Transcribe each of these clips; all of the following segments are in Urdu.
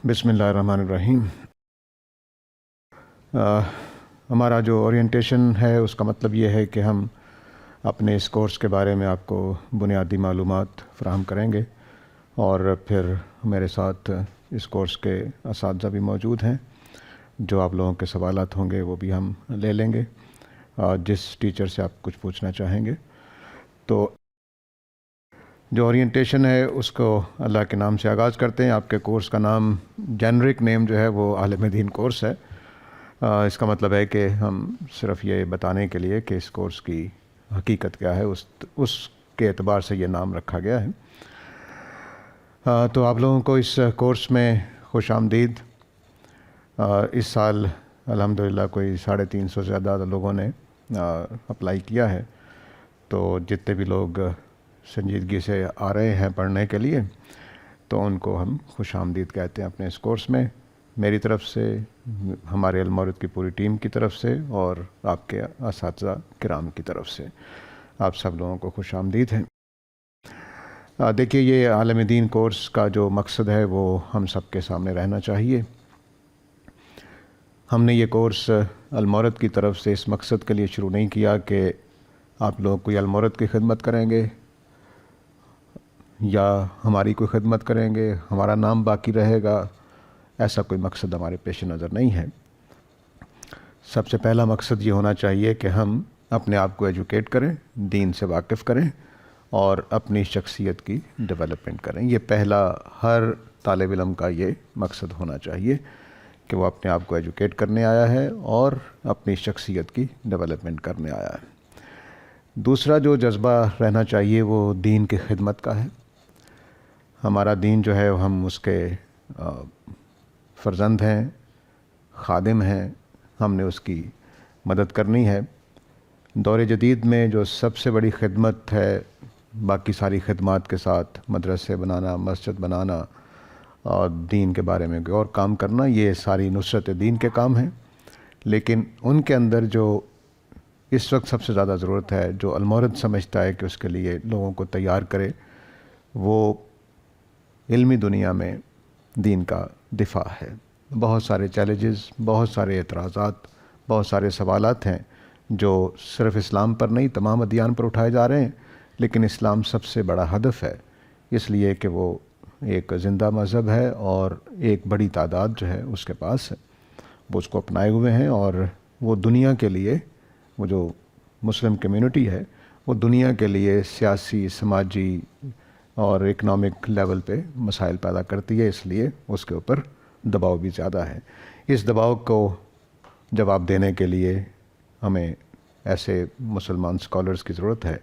بسم اللہ الرحمن الرحیم۔ ہمارا جو اورینٹیشن ہے اس کا مطلب یہ ہے کہ ہم اپنے اس کورس کے بارے میں آپ کو بنیادی معلومات فراہم کریں گے، اور پھر میرے ساتھ اس کورس کے اساتذہ بھی موجود ہیں۔ جو آپ لوگوں کے سوالات ہوں گے وہ بھی ہم لے لیں گے، جس ٹیچر سے آپ کچھ پوچھنا چاہیں گے۔ تو جو اورینٹیشن ہے اس کو اللہ کے نام سے آغاز کرتے ہیں۔ آپ کے کورس کا نام، جینرک نیم جو ہے وہ عالم دین کورس ہے۔ اس کا مطلب ہے کہ ہم صرف یہ بتانے کے لیے کہ اس کورس کی حقیقت کیا ہے اس کے اعتبار سے یہ نام رکھا گیا ہے۔ تو آپ لوگوں کو اس کورس میں خوش آمدید۔ اس سال الحمدللہ کوئی 350 سے زیادہ لوگوں نے اپلائی کیا ہے۔ تو جتنے بھی لوگ سنجیدگی سے آ رہے ہیں پڑھنے کے لیے، تو ان کو ہم خوش آمدید کہتے ہیں اپنے اس کورس میں۔ میری طرف سے، ہمارے المورد کی پوری ٹیم کی طرف سے، اور آپ کے اساتذہ کرام کی طرف سے آپ سب لوگوں کو خوش آمدید ہیں۔ دیکھیے، یہ عالم دین کورس کا جو مقصد ہے وہ ہم سب کے سامنے رہنا چاہیے۔ ہم نے یہ کورس المورد کی طرف سے اس مقصد کے لیے شروع نہیں کیا کہ آپ لوگ کوئی المورد کی خدمت کریں گے یا ہماری کوئی خدمت کریں گے، ہمارا نام باقی رہے گا۔ ایسا کوئی مقصد ہمارے پیش نظر نہیں ہے۔ سب سے پہلا مقصد یہ ہونا چاہیے کہ ہم اپنے آپ کو ایجوکیٹ کریں، دین سے واقف کریں، اور اپنی شخصیت کی ڈیولپمنٹ کریں۔ یہ پہلا ہر طالب علم کا یہ مقصد ہونا چاہیے کہ وہ اپنے آپ کو ایجوکیٹ کرنے آیا ہے اور اپنی شخصیت کی ڈیولپمنٹ کرنے آیا ہے۔ دوسرا جو جذبہ رہنا چاہیے وہ دین کی خدمت کا ہے۔ ہمارا دین جو ہے ہم اس کے فرزند ہیں، خادم ہیں، ہم نے اس کی مدد کرنی ہے۔ دور جدید میں جو سب سے بڑی خدمت ہے، باقی ساری خدمات کے ساتھ مدرسے بنانا، مسجد بنانا اور دین کے بارے میں اور کام کرنا، یہ ساری نصرت دین کے کام ہیں۔ لیکن ان کے اندر جو اس وقت سب سے زیادہ ضرورت ہے، جو المورد سمجھتا ہے کہ اس کے لیے لوگوں کو تیار کرے، وہ علمی دنیا میں دین کا دفاع ہے۔ بہت سارے چیلنجز، بہت سارے اعتراضات، بہت سارے سوالات ہیں جو صرف اسلام پر نہیں، تمام ادیان پر اٹھائے جا رہے ہیں، لیکن اسلام سب سے بڑا ہدف ہے، اس لیے کہ وہ ایک زندہ مذہب ہے اور ایک بڑی تعداد جو ہے اس کے پاس ہے، وہ اس کو اپنائے ہوئے ہیں، اور وہ دنیا کے لیے، وہ جو مسلم کمیونٹی ہے، وہ دنیا کے لیے سیاسی، سماجی اور اکنامک لیول پہ مسائل پیدا کرتی ہے، اس لیے اس کے اوپر دباؤ بھی زیادہ ہے۔ اس دباؤ کو جواب دینے کے لیے ہمیں ایسے مسلمان اسکالرز کی ضرورت ہے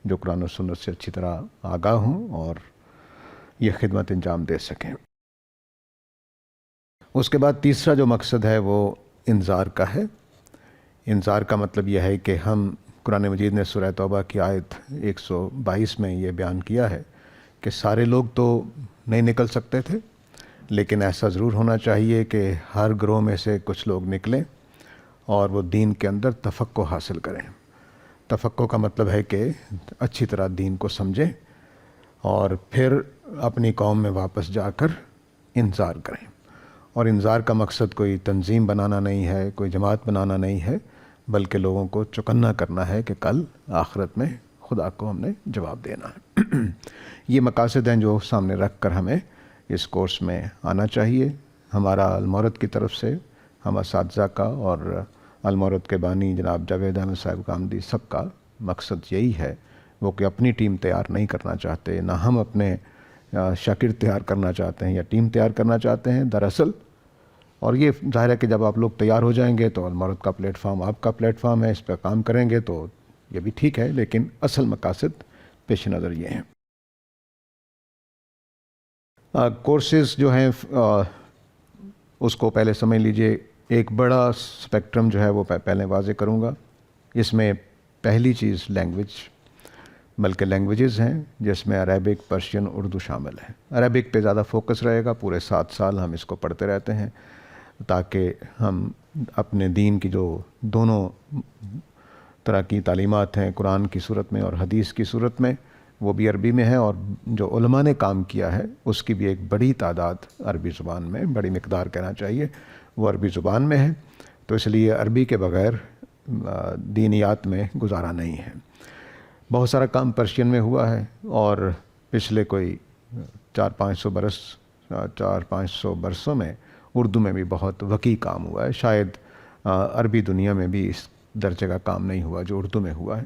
جو قرآن و سنت سے اچھی طرح آگاہ ہوں اور یہ خدمت انجام دے سکیں۔ اس کے بعد تیسرا جو مقصد ہے وہ انذار کا ہے۔ انذار کا مطلب یہ ہے کہ ہم، قرآن مجید نے سورہ توبہ کی آیت 122 میں یہ بیان کیا ہے کہ سارے لوگ تو نہیں نکل سکتے تھے، لیکن ایسا ضرور ہونا چاہیے کہ ہر گروہ میں سے کچھ لوگ نکلیں اور وہ دین کے اندر تفقہ حاصل کریں۔ تفقہ کا مطلب ہے کہ اچھی طرح دین کو سمجھیں اور پھر اپنی قوم میں واپس جا کر انذار کریں۔ اور انذار کا مقصد کوئی تنظیم بنانا نہیں ہے، کوئی جماعت بنانا نہیں ہے، بلکہ لوگوں کو چوکنا کرنا ہے کہ کل آخرت میں خدا کو ہم نے جواب دینا ہے۔ یہ مقاصد ہیں جو سامنے رکھ کر ہمیں اس کورس میں آنا چاہیے۔ ہمارا المورد کی طرف سے، ہم اساتذہ کا اور المورد کے بانی جناب جاوید احمد صاحب گامدی، سب کا مقصد یہی ہے۔ وہ کہ اپنی ٹیم تیار نہیں کرنا چاہتے، نہ ہم اپنے شاگرد تیار کرنا چاہتے ہیں یا ٹیم تیار کرنا چاہتے ہیں دراصل۔ اور یہ ظاہر ہے کہ جب آپ لوگ تیار ہو جائیں گے تو المورد کا پلیٹ فارم آپ کا پلیٹ فارم ہے، اس پہ کام کریں گے تو یہ بھی ٹھیک ہے، لیکن اصل مقاصد پیش نظر یہ ہیں۔ کورسز جو ہیں اس کو پہلے سمجھ لیجئے۔ ایک بڑا اسپیکٹرم جو ہے وہ پہلے واضح کروں گا۔ اس میں پہلی چیز لینگویج، بلکہ لینگویجز ہیں، جس میں عربک، پرشین، اردو شامل ہے۔ عربک پہ زیادہ فوکس رہے گا، پورے 7 سال ہم اس کو پڑھتے رہتے ہیں تاکہ ہم اپنے دین کی جو دونوں طرح کی تعلیمات ہیں، قرآن کی صورت میں اور حدیث کی صورت میں، وہ بھی عربی میں ہے، اور جو علماء نے کام کیا ہے اس کی بھی ایک بڑی تعداد عربی زبان میں، بڑی مقدار کہنا چاہیے، وہ عربی زبان میں ہے. تو اس لیے عربی کے بغیر دینیات میں گزارا نہیں ہے. بہت سارا کام پرشین میں ہوا ہے، اور پچھلے کوئی 400-500 برسوں میں اردو میں بھی بہت وسیع کام ہوا ہے. شاید عربی دنیا میں بھی اس درجے کا کام نہیں ہوا جو اردو میں ہوا ہے.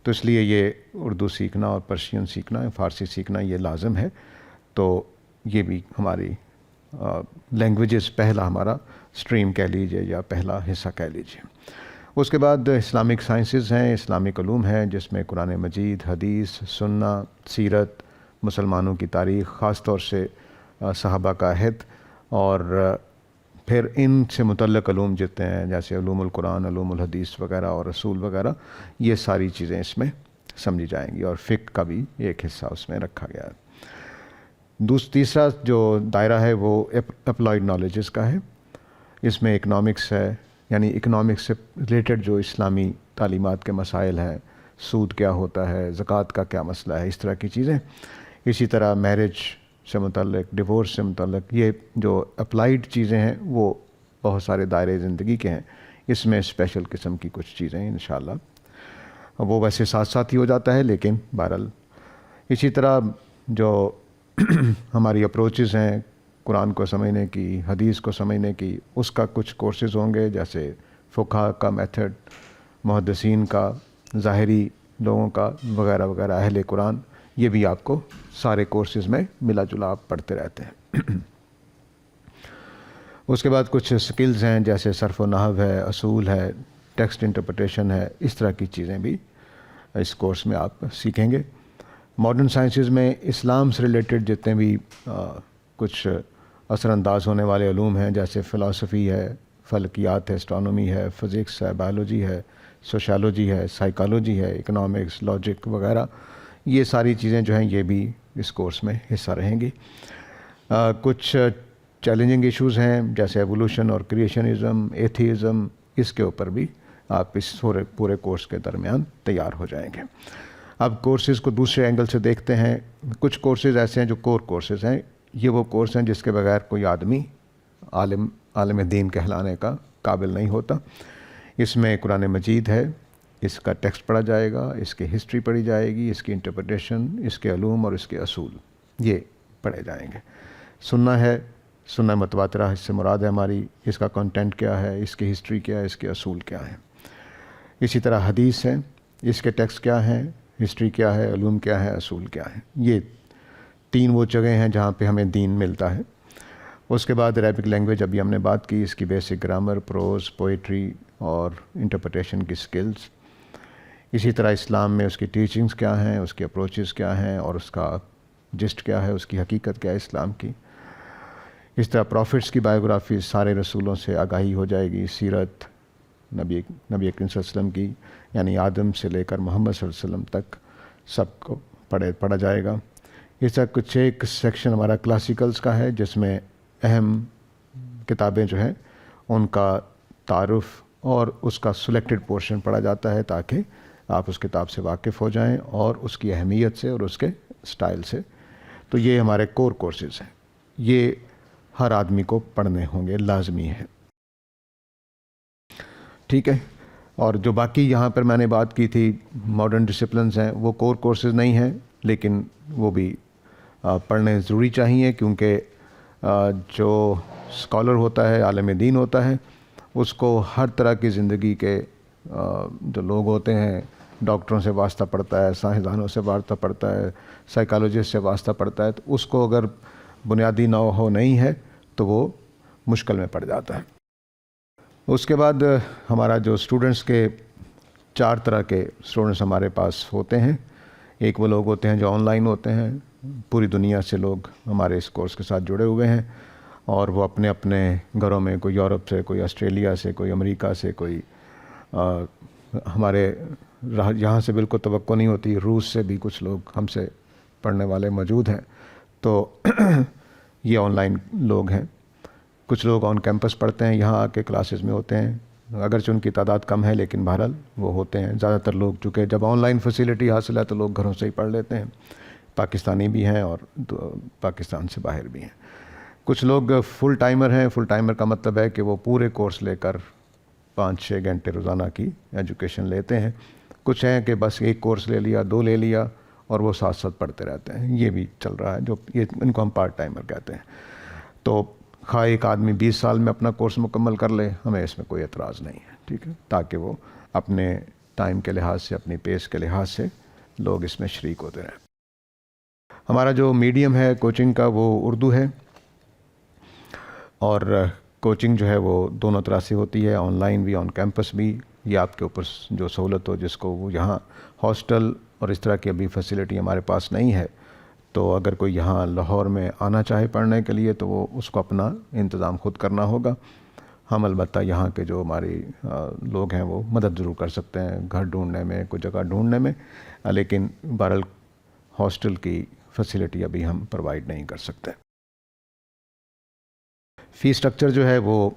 تو اس لیے یہ اردو سیکھنا اور پرشین سیکھنا، فارسی سیکھنا یہ لازم ہے. تو یہ بھی ہماری لینگویجز پہلا ہمارا سٹریم کہہ لیجئے یا پہلا حصہ کہہ لیجئے. اس کے بعد اسلامک سائنسز ہیں، اسلامک علوم ہیں، جس میں قرآن مجید، حدیث، سنہ، سیرت، مسلمانوں کی تاریخ، خاص طور سے صحابہ کا عہد، اور پھر ان سے متعلق علوم جتنے ہیں جیسے علوم القرآن، علوم الحدیث وغیرہ اور رسول وغیرہ، یہ ساری چیزیں اس میں سمجھی جائیں گی، اور فقہ کا بھی ایک حصہ اس میں رکھا گیا ہے. تیسرا جو دائرہ ہے وہ اپلائیڈ نالجز کا ہے. اس میں اکنامکس ہے، یعنی اکنامکس سے ریلیٹڈ جو اسلامی تعلیمات کے مسائل ہیں، سود کیا ہوتا ہے، زکوٰۃ کا کیا مسئلہ ہے، اس طرح کی چیزیں. اسی طرح میرج سے متعلق، ڈیورس سے متعلق، یہ جو اپلائیڈ چیزیں ہیں وہ بہت سارے دائرے زندگی کے ہیں. اس میں اسپیشل قسم کی کچھ چیزیں انشاءاللہ وہ ویسے ساتھ ساتھ ہی ہو جاتا ہے، لیکن بہرحال اسی طرح جو ہماری اپروچز ہیں قرآن کو سمجھنے کی، حدیث کو سمجھنے کی، اس کا کچھ کورسز ہوں گے، جیسے فقہ کا میتھڈ، محدثین کا، ظاہری لوگوں کا وغیرہ وغیرہ، اہل قرآن، یہ بھی آپ کو سارے کورسز میں ملا جلا آپ پڑھتے رہتے ہیں. اس کے بعد کچھ سکلز ہیں جیسے صرف و نحو ہے، اصول ہے، ٹیکسٹ انٹرپریٹیشن ہے، اس طرح کی چیزیں بھی اس کورس میں آپ سیکھیں گے. ماڈرن سائنسز میں اسلام سے ریلیٹڈ جتنے بھی کچھ اثر انداز ہونے والے علوم ہیں، جیسے فلسفی ہے، فلکیات ہے، اسٹرانومی ہے، فزکس ہے، بایولوجی ہے، سوشالوجی ہے، سائیکالوجی ہے، اکنامکس، لاجک وغیرہ، یہ ساری چیزیں جو ہیں یہ بھی اس کورس میں حصہ رہیں گی. کچھ چیلنجنگ ایشوز ہیں جیسے ایوولوشن اور کریشنزم، ایتھیزم، اس کے اوپر بھی آپ اس پورے کورس کے درمیان تیار ہو جائیں گے. اب کورسز کو دوسرے اینگل سے دیکھتے ہیں. کچھ کورسز ایسے ہیں جو کور کورسز ہیں، یہ وہ کورس ہیں جس کے بغیر کوئی آدمی عالم دین کہلانے کا قابل نہیں ہوتا. اس میں قرآن مجید ہے، اس کا ٹیکسٹ پڑھا جائے گا، اس کی ہسٹری پڑھی جائے گی، اس کی انٹرپریٹیشن، اس کے علوم اور اس کے اصول یہ پڑھے جائیں گے. سنہ ہے، سنہ متواترہ اس سے مراد ہے ہماری، اس کا کنٹینٹ کیا ہے، اس کی ہسٹری کیا ہے، اس کے اصول کیا ہیں. اسی طرح حدیث ہے، اس کے ٹیکسٹ کیا ہیں، ہسٹری کیا ہے، علوم کیا ہے، اصول کیا ہیں. یہ 3 وہ جگہیں ہیں جہاں پہ ہمیں دین ملتا ہے. اس کے بعد عربک لینگویج ابھی ہم نے بات کی، اس کی بیسک گرامر، پروز، پوئٹری اور انٹرپریٹیشن کی سکلز. اسی طرح اسلام میں اس کی ٹیچنگز کیا ہیں، اس کی اپروچز کیا ہیں، اور اس کا جسٹ کیا ہے، اس کی حقیقت کیا ہے اسلام کی. اس طرح پروفٹس کی بایوگرافی، سارے رسولوں سے آگاہی ہو جائے گی. سیرت نبی اکرم صلی اللہ علیہ وسلم کی، یعنی آدم سے لے کر محمد صلی اللہ علیہ وسلم تک سب کو پڑھا جائے گا. اس طرح کچھ ایک سیکشن ہمارا کلاسیکلز کا ہے، جس میں اہم کتابیں جو ہیں ان کا تعارف اور اس کا سلیکٹڈ پورشن پڑھا جاتا ہے، تاکہ آپ اس کتاب سے واقف ہو جائیں اور اس کی اہمیت سے اور اس کے سٹائل سے. تو یہ ہمارے کور کورسز ہیں، یہ ہر آدمی کو پڑھنے ہوں گے، لازمی ہے. ٹھیک ہے. اور جو باقی یہاں پر میں نے بات کی تھی ماڈرن ڈسپلنز ہیں، وہ کور کورسز نہیں ہیں، لیکن وہ بھی پڑھنے ضروری چاہیے، کیونکہ جو اسکالر ہوتا ہے، عالم دین ہوتا ہے، اس کو ہر طرح کی زندگی کے جو لوگ ہوتے ہیں، ڈاکٹروں سے واسطہ پڑتا ہے، سائنسدانوں سے واسطہ پڑتا ہے، سائیکالوجسٹ سے واسطہ پڑتا ہے. تو اس کو اگر بنیادی نو ہو نہیں ہے تو وہ مشکل میں پڑ جاتا ہے. اس کے بعد ہمارا جو اسٹوڈنٹس کے 4 طرح کے اسٹوڈنٹس ہمارے پاس ہوتے ہیں. ایک وہ لوگ ہوتے ہیں جو آن لائن ہوتے ہیں، پوری دنیا سے لوگ ہمارے اس کورس کے ساتھ جڑے ہوئے ہیں، اور وہ اپنے اپنے گھروں میں، کوئی یورپ سے، کوئی آسٹریلیا سے، کوئی امریکہ سے، کوئی ہمارے یہاں سے بالکل توقع نہیں ہوتی، روس سے بھی کچھ لوگ ہم سے پڑھنے والے موجود ہیں. تو یہ آن لائن لوگ ہیں. کچھ لوگ آن کیمپس پڑھتے ہیں، یہاں آ کے کلاسز میں ہوتے ہیں. اگرچہ ان کی تعداد کم ہے لیکن بہرحال وہ ہوتے ہیں. زیادہ تر لوگ چونکہ جب آن لائن فیسیلٹی حاصل ہے تو لوگ گھروں سے ہی پڑھ لیتے ہیں. پاکستانی بھی ہیں اور پاکستان سے باہر بھی ہیں. کچھ لوگ فل ٹائمر ہیں. فل ٹائمر کا مطلب ہے کہ وہ پورے کورس لے کر 5-6 گھنٹے روزانہ کی ایجوکیشن لیتے ہیں. کچھ ہیں کہ بس ایک کورس لے لیا، 2 لے لیا اور وہ ساتھ ساتھ پڑھتے رہتے ہیں. یہ بھی چل رہا ہے، جو یہ ان کو ہم پارٹ ٹائمر کہتے ہیں. تو خواہ ایک آدمی 20 سال میں اپنا کورس مکمل کر لے، ہمیں اس میں کوئی اعتراض نہیں ہے، ٹھیک ہے، تاکہ وہ اپنے ٹائم کے لحاظ سے، اپنی پیس کے لحاظ سے لوگ اس میں شریک ہوتے رہیں. ہمارا جو میڈیم ہے کوچنگ کا وہ اردو ہے، اور کوچنگ جو ہے وہ دونوں طرح سے ہوتی ہے، آن لائن بھی، آن کیمپس بھی. یہ آپ کے اوپر جو سہولت ہو، جس کو وہ یہاں ہاسٹل اور اس طرح کی ابھی فیسیلٹی ہمارے پاس نہیں ہے، تو اگر کوئی یہاں لاہور میں آنا چاہے پڑھنے کے لیے تو وہ اس کو اپنا انتظام خود کرنا ہوگا. ہم البتہ یہاں کے جو ہمارے لوگ ہیں وہ مدد ضرور کر سکتے ہیں گھر ڈھونڈنے میں، کوئی جگہ ڈھونڈنے میں، لیکن بہرحال ہاسٹل کی فیسیلٹی ابھی ہم پرووائڈ نہیں کر سکتے. فی سٹرکچر جو ہے وہ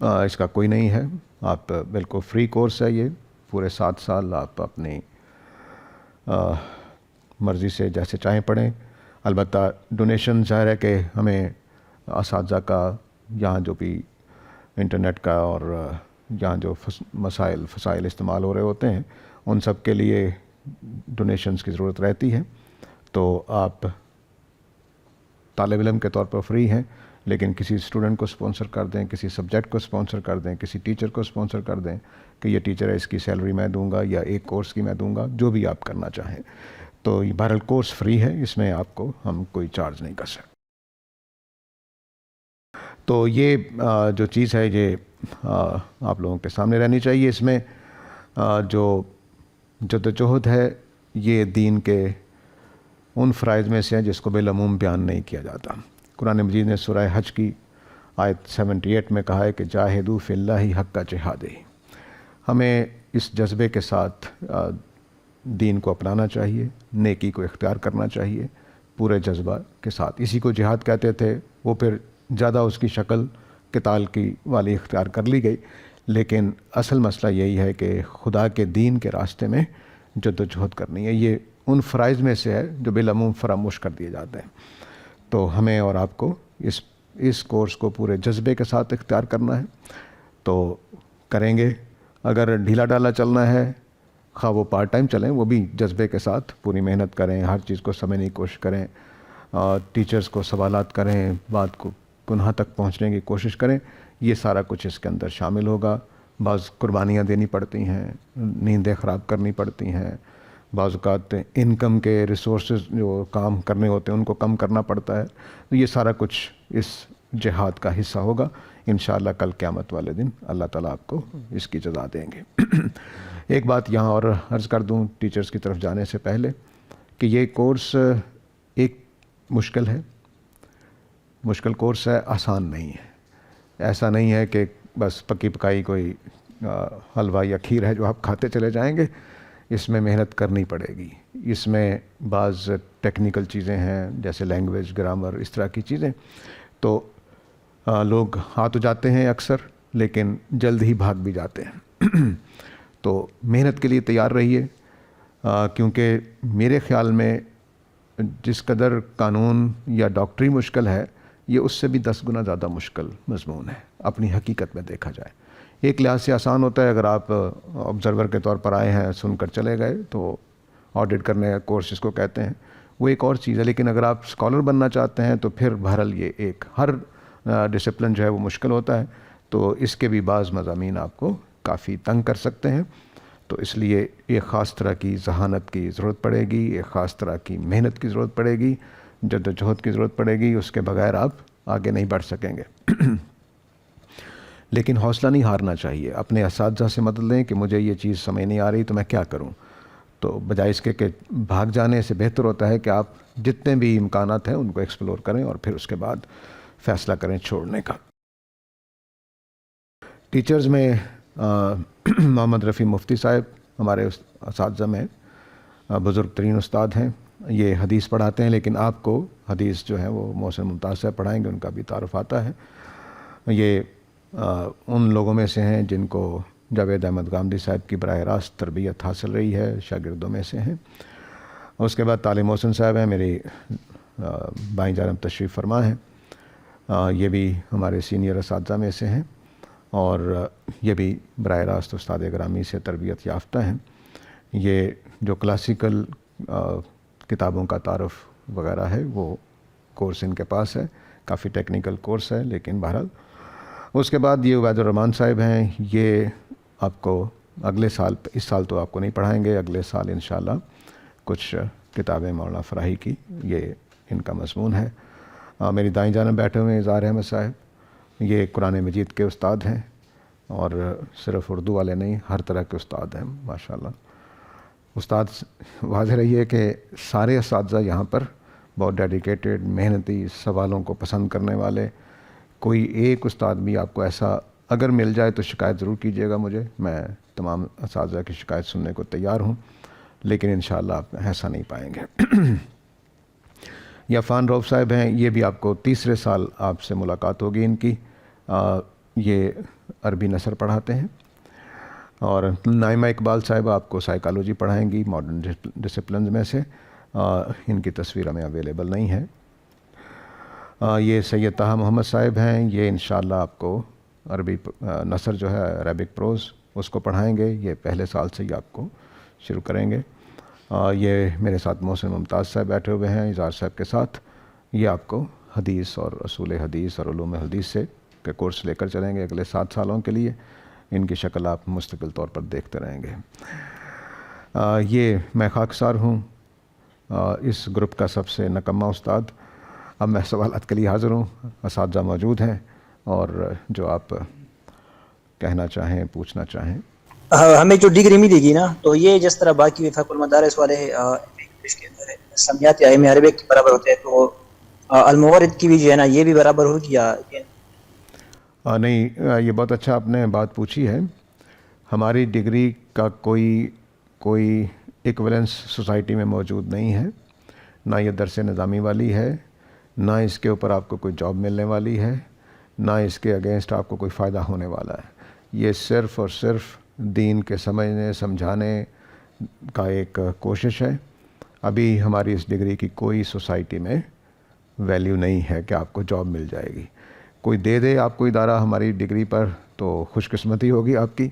اس کا کوئی نہیں ہے. آپ بالکل فری کورس ہے. یہ پورے 7 سال آپ اپنی مرضی سے جیسے چاہیں پڑھیں. البتہ ڈونیشن ظاہر ہے کہ ہمیں اساتذہ کا یہاں جو بھی انٹرنیٹ کا اور یہاں جو فسائل استعمال ہو رہے ہوتے ہیں ان سب کے لیے ڈونیشنز کی ضرورت رہتی ہے. تو آپ طالب علم کے طور پر فری ہیں، لیکن کسی اسٹوڈنٹ کو اسپانسر کر دیں، کسی سبجیکٹ کو اسپانسر کر دیں، کسی ٹیچر کو اسپانسر کر دیں کہ یہ ٹیچر ہے، اس کی سیلری میں دوں گا یا ایک کورس کی میں دوں گا، جو بھی آپ کرنا چاہیں. تو یہ بہرحال کورس فری ہے، اس میں آپ کو ہم کوئی چارج نہیں کر سکتے. تو یہ جو چیز ہے یہ آپ لوگوں کے سامنے رہنی چاہیے. اس میں جو جدوجہد ہے یہ دین کے ان فرائض میں سے ہے جس کو بالعموم بیان نہیں کیا جاتا. قرآن مجید نے سورہ حج کی آیت 78 میں کہا ہے کہ جاہدوا فی اللہ حق جہادہ. ہمیں اس جذبے کے ساتھ دین کو اپنانا چاہیے، نیکی کو اختیار کرنا چاہیے پورے جذبہ کے ساتھ. اسی کو جہاد کہتے تھے. وہ پھر زیادہ اس کی شکل قتال کی والی اختیار کر لی گئی، لیکن اصل مسئلہ یہی ہے کہ خدا کے دین کے راستے میں جدوجہد کرنی ہے. یہ ان فرائض میں سے ہے جو بالعموم فراموش کر دیے جاتے ہیں. تو ہمیں اور آپ کو اس کورس کو پورے جذبے کے ساتھ اختیار کرنا ہے. تو کریں گے. اگر ڈھیلا ڈالا چلنا ہے، خواہ وہ پارٹ ٹائم چلیں، وہ بھی جذبے کے ساتھ پوری محنت کریں، ہر چیز کو سمجھنے کی کوشش کریں، ٹیچرز کو سوالات کریں، بات کو گناہ تک پہنچنے کی کوشش کریں. یہ سارا کچھ اس کے اندر شامل ہوگا. بعض قربانیاں دینی پڑتی ہیں، نیندیں خراب کرنی پڑتی ہیں، بعض اوقات انکم کے ریسورسز جو کام کرنے ہوتے ہیں ان کو کم کرنا پڑتا ہے. تو یہ سارا کچھ اس جہاد کا حصہ ہوگا. انشاءاللہ کل قیامت والے دن اللہ تعالیٰ آپ کو اس کی جزا دیں گے. ایک بات یہاں اور عرض کر دوں ٹیچرز کی طرف جانے سے پہلے کہ یہ کورس ایک مشکل ہے، مشکل کورس ہے، آسان نہیں ہے. ایسا نہیں ہے کہ بس پکی پکائی کوئی حلوہ یا کھیر ہے جو آپ کھاتے چلے جائیں گے. اس میں محنت کرنی پڑے گی. اس میں بعض ٹیکنیکل چیزیں ہیں جیسے لینگویج، گرامر، اس طرح کی چیزیں. تو لوگ آ تو جاتے ہیں اکثر لیکن جلد ہی بھاگ بھی جاتے ہیں. تو محنت کے لیے تیار رہیے، کیونکہ میرے خیال میں جس قدر قانون یا ڈاکٹری مشکل ہے یہ اس سے بھی 10 گنا زیادہ مشکل مضمون ہے اپنی حقیقت میں دیکھا جائے. ایک لحاظ سے آسان ہوتا ہے، اگر آپ آبزرور کے طور پر آئے ہیں، سن کر چلے گئے، تو آڈٹ کرنے کا کورس جس کو کہتے ہیں وہ ایک اور چیز ہے. لیکن اگر آپ اسکالر بننا چاہتے ہیں تو پھر بہرحال یہ ایک ہر ڈسپلن جو ہے وہ مشکل ہوتا ہے. تو اس کے بھی بعض مضامین آپ کو کافی تنگ کر سکتے ہیں. تو اس لیے ایک خاص طرح کی ذہانت کی ضرورت پڑے گی، ایک خاص طرح کی محنت کی ضرورت پڑے گی، جدوجہد کی ضرورت پڑے گی. اس کے بغیر آپ آگے نہیں بڑھ سکیں گے. لیکن حوصلہ نہیں ہارنا چاہیے. اپنے اساتذہ سے مدد لیں کہ مجھے یہ چیز سمجھ نہیں آ رہی تو میں کیا کروں. تو بجائے اس کے کہ بھاگ جانے سے بہتر ہوتا ہے کہ آپ جتنے بھی امکانات ہیں ان کو ایکسپلور کریں اور پھر اس کے بعد فیصلہ کریں چھوڑنے کا. ٹیچرز میں محمد رفیع مفتی صاحب ہمارے اساتذہ میں بزرگ ترین استاد ہیں. یہ حدیث پڑھاتے ہیں، لیکن آپ کو حدیث جو ہے وہ محسن ممتاز صاحب پڑھائیں گے. ان کا بھی تعارف آتا ہے. یہ ان لوگوں میں سے ہیں جن کو جاوید احمد گامدی صاحب کی براہ راست تربیت حاصل رہی ہے، شاگردوں میں سے ہیں۔ اس کے بعد طالب محسن صاحب ہیں، میری بائیں جانب تشریف فرما ہیں، یہ بھی ہمارے سینئر اساتذہ میں سے ہیں اور یہ بھی براہ راست استاد گرامی سے تربیت یافتہ ہیں۔ یہ جو کلاسیکل کتابوں کا تعارف وغیرہ ہے وہ کورس ان کے پاس ہے، کافی ٹیکنیکل کورس ہے، لیکن بہرحال اس کے بعد یہ عبید الرحمن صاحب ہیں، یہ آپ کو اگلے سال، اس سال تو آپ کو نہیں پڑھائیں گے، اگلے سال انشاءاللہ کچھ کتابیں مولانا فراہی کی، یہ ان کا مضمون ہے۔ میری دائیں جانب بیٹھے ہوئے ہیں اظہار احمد صاحب، یہ قرآن مجید کے استاد ہیں اور صرف اردو والے نہیں، ہر طرح کے استاد ہیں ماشاءاللہ۔ استاد واضح رہی ہے کہ سارے اساتذہ یہاں پر بہت ڈیڈیکیٹڈ، محنتی، سوالوں کو پسند کرنے والے، کوئی ایک استاد بھی آپ کو ایسا اگر مل جائے تو شکایت ضرور کیجیے گا مجھے، میں تمام اساتذہ کی شکایت سننے کو تیار ہوں، لیکن انشاءاللہ آپ ایسا نہیں پائیں گے۔ یا فان روف صاحب ہیں، یہ بھی آپ کو تیسرے سال آپ سے ملاقات ہوگی ان کی، یہ عربی نثر پڑھاتے ہیں۔ اور نائمہ اقبال صاحب آپ کو سائیکالوجی پڑھائیں گی ماڈرن ڈسپلنز میں سے، ان کی تصویر ہمیں اویلیبل نہیں ہے۔ یہ سید طہ محمد صاحب ہیں، یہ انشاءاللہ آپ کو عربی نثر جو ہے عربک پروز اس کو پڑھائیں گے، یہ پہلے سال سے ہی آپ کو شروع کریں گے۔ یہ میرے ساتھ محسن ممتاز صاحب بیٹھے ہوئے ہیں اظہار صاحب کے ساتھ، یہ آپ کو حدیث اور اصول حدیث اور علوم حدیث سے کے کورس لے کر چلیں گے اگلے 7 سالوں کے لیے، ان کی شکل آپ مستقل طور پر دیکھتے رہیں گے۔ یہ میں خاکسار ہوں اس گروپ کا سب سے نکمہ استاد۔ اب میں سوالات کے لیے حاضر ہوں، اساتذہ موجود ہیں اور جو آپ کہنا چاہیں پوچھنا چاہیں۔ ہمیں جو ڈگری ملے گی نا، تو یہ جس طرح باقی وفاق المدارس والے انگلش کے اندر سمیات یا عربک کے برابر ہوتے ہیں، تو المورد کی بھی جو ہے نا یہ بھی برابر ہوگی یا نہیں، یہ بہت اچھا آپ نے بات پوچھی ہے۔ ہماری ڈگری کا کوئی ایکویلنس سوسائٹی میں موجود نہیں ہے، نہ یہ درس نظامی والی ہے، نہ اس کے اوپر آپ کو کوئی جاب ملنے والی ہے، نہ اس کے اگینسٹ آپ کو کوئی فائدہ ہونے والا ہے۔ یہ صرف اور صرف دین کے سمجھنے سمجھانے کا ایک کوشش ہے۔ ابھی ہماری اس ڈگری کی کوئی سوسائٹی میں ویلیو نہیں ہے کہ آپ کو جاب مل جائے گی۔ کوئی دے دے آپ کو ادارہ ہماری ڈگری پر تو خوش قسمتی ہوگی آپ کی۔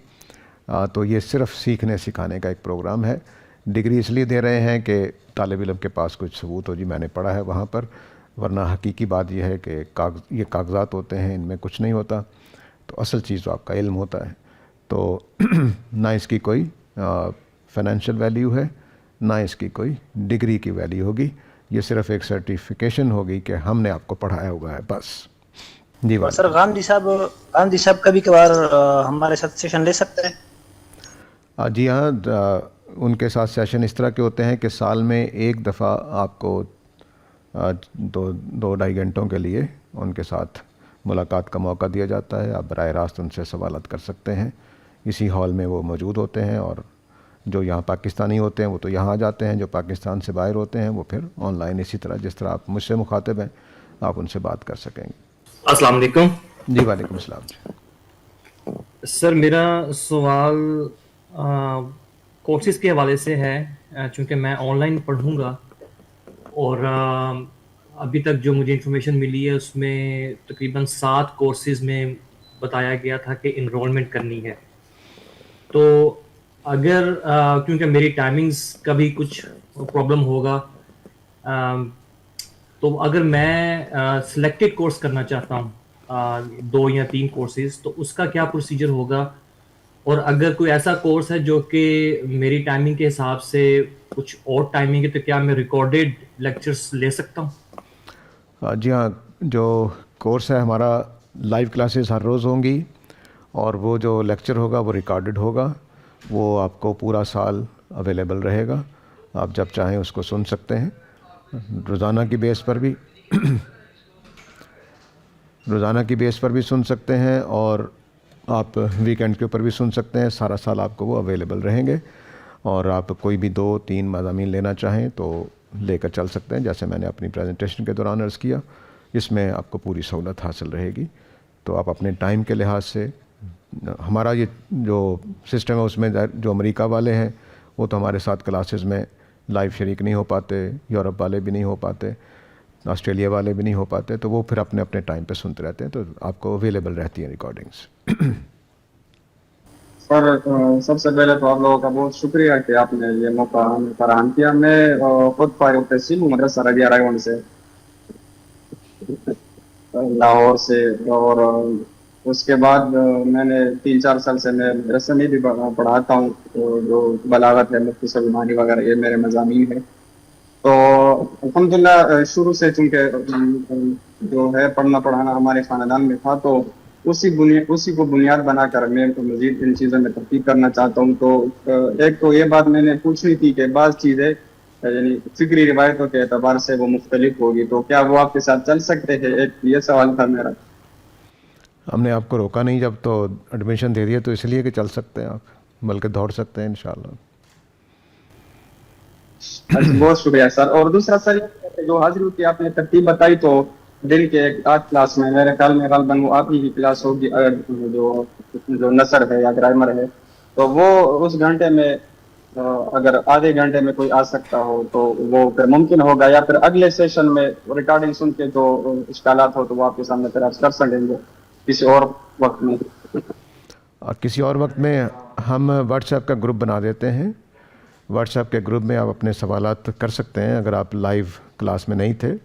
تو یہ صرف سیکھنے سکھانے کا ایک پروگرام ہے۔ ڈگری اس لیے دے رہے ہیں کہ طالب علم کے پاس کچھ ثبوت ہو، جی میں نے پڑھا ہے وہاں پر، ورنہ حقیقی بات یہ ہے کہ یہ کاغذات ہوتے ہیں، ان میں کچھ نہیں ہوتا، تو اصل چیز تو آپ کا علم ہوتا ہے۔ تو نہ اس کی کوئی فائنینشیل ویلیو ہے، نہ اس کی کوئی ڈگری کی ویلیو ہوگی، یہ صرف ایک سرٹیفیکیشن ہوگی کہ ہم نے آپ کو پڑھایا ہوا ہے بس۔ جی بات سر غامدی صاحب کبھی کبھار ہمارے ساتھ سیشن لے سکتے ہیں؟ جی ہاں، ان کے ساتھ سیشن اس طرح کے ہوتے ہیں کہ سال میں ایک دفعہ آپ کو 2-2.5 گھنٹوں کے لیے ان کے ساتھ ملاقات کا موقع دیا جاتا ہے۔ آپ براہ راست ان سے سوالات کر سکتے ہیں، اسی ہال میں وہ موجود ہوتے ہیں، اور جو یہاں پاکستانی ہوتے ہیں وہ تو یہاں آ جاتے ہیں، جو پاکستان سے باہر ہوتے ہیں وہ پھر آن لائن اسی طرح جس طرح آپ مجھ سے مخاطب ہیں آپ ان سے بات کر سکیں گے۔ السلام علیکم جی وعلیکم السلام جی۔ سر، میرا سوال کورسز کے حوالے سے ہے، چونکہ میں آن لائن پڑھوں گا اور ابھی تک جو مجھے انفارمیشن ملی ہے اس میں تقریباً 7 کورسز میں بتایا گیا تھا کہ انرولمنٹ کرنی ہے۔ تو اگر کیونکہ میری ٹائمنگز کا بھی کچھ پرابلم ہوگا، تو اگر میں سلیکٹڈ کورس کرنا چاہتا ہوں 2 یا 3 کورسز، تو اس کا کیا پروسیجر ہوگا؟ اور اگر کوئی ایسا کورس ہے جو کہ میری ٹائمنگ کے حساب سے کچھ اور ٹائمنگ ہے، تو کیا میں ریکارڈڈ لیکچرز لے سکتا ہوں؟ جی ہاں، جو کورس ہے ہمارا لائیو کلاسز ہر روز ہوں گی، اور وہ جو لیکچر ہوگا وہ ریکارڈڈ ہوگا، وہ آپ کو پورا سال اویلیبل رہے گا، آپ جب چاہیں اس کو سن سکتے ہیں، روزانہ کی بیس پر بھی سن سکتے ہیں، اور آپ ویکینڈ کے اوپر بھی سن سکتے ہیں، سارا سال آپ کو وہ اویلیبل رہیں گے۔ اور آپ کوئی بھی 2-3 مضامین لینا چاہیں تو لے کر چل سکتے ہیں، جیسے میں نے اپنی پریزنٹیشن کے دوران عرض کیا، اس میں آپ کو پوری سہولت حاصل رہے گی۔ تو آپ اپنے ٹائم کے لحاظ سے ہمارا یہ جو سسٹم ہے اس میں جو امریکہ والے ہیں وہ تو ہمارے ساتھ کلاسز میں لائیو شریک نہیں ہو پاتے، یورپ والے بھی نہیں ہو پاتے، آسٹریلیا والے بھی نہیں ہو پاتے، تو وہ پھر اپنے اپنے ٹائم پہ سنتے رہتے ہیں، تو آپ کو اویلیبل رہتی ہیں ریکارڈنگس. سر سب سے پہلے تو آپ لوگوں کا بہت شکریہ کہ آپ نے یہ موقع ہمیں فراہم کیا. میں خود فارغ التحصیل ہوں مدرسہ ربیہ رائون سے، لاہور سے، اور اس کے بعد میں نے 3-4 سال سے میں مدرسے میں بھی پڑھاتا ہوں، جو بلاغت ہے، مفتی سلیمانی وغیرہ، یہ میرے مضامین ہیں. تو الحمدللہ شروع سے چونکہ جو ہے پڑھنا پڑھانا ہمارے خاندان میں تھا، تو اسی کو بنیاد بنا کر میں مزید ان چیزوں میں ترقی کرنا چاہتا ہوں. تو ایک تو یہ بات میں نے پوچھنی تھی کہ بعض چیزیں یعنی فکری روایتوں کے اعتبار سے وہ مختلف ہوگی، تو کیا وہ آپ کے ساتھ چل سکتے ہیں؟ ایک یہ سوال تھا میرا. ہم نے آپ کو روکا نہیں جب تو ایڈمیشن دے دیا، تو اس لیے کہ چل سکتے ہیں آپ، بلکہ دوڑ سکتے ہیں انشاءاللہ. بہت شکریہ سر. اور دوسرا سر جو حاضری کی آپ نے ترتیب بتائی، تو دن کے 8 کلاس میں میرے خیال میں غالباً وہ آپ ہی کی کلاس ہوگی، جو نثر ہے یا گرامر ہے، تو وہ اس گھنٹے میں اگر آدھے گھنٹے میں کوئی آ سکتا ہو تو وہ پھر ممکن ہوگا، یا پھر اگلے سیشن میں ریکارڈنگ سن کے جو اشکالات ہو تو وہ آپ کے سامنے تلاش کر سکیں گے کسی اور وقت میں. کسی اور وقت میں ہم واٹس ایپ کا گروپ بنا دیتے ہیں، واٹس ایپ کے گروپ میں آپ اپنے سوالات کر سکتے ہیں. اگر آپ لائیو کلاس میں نہیں تھے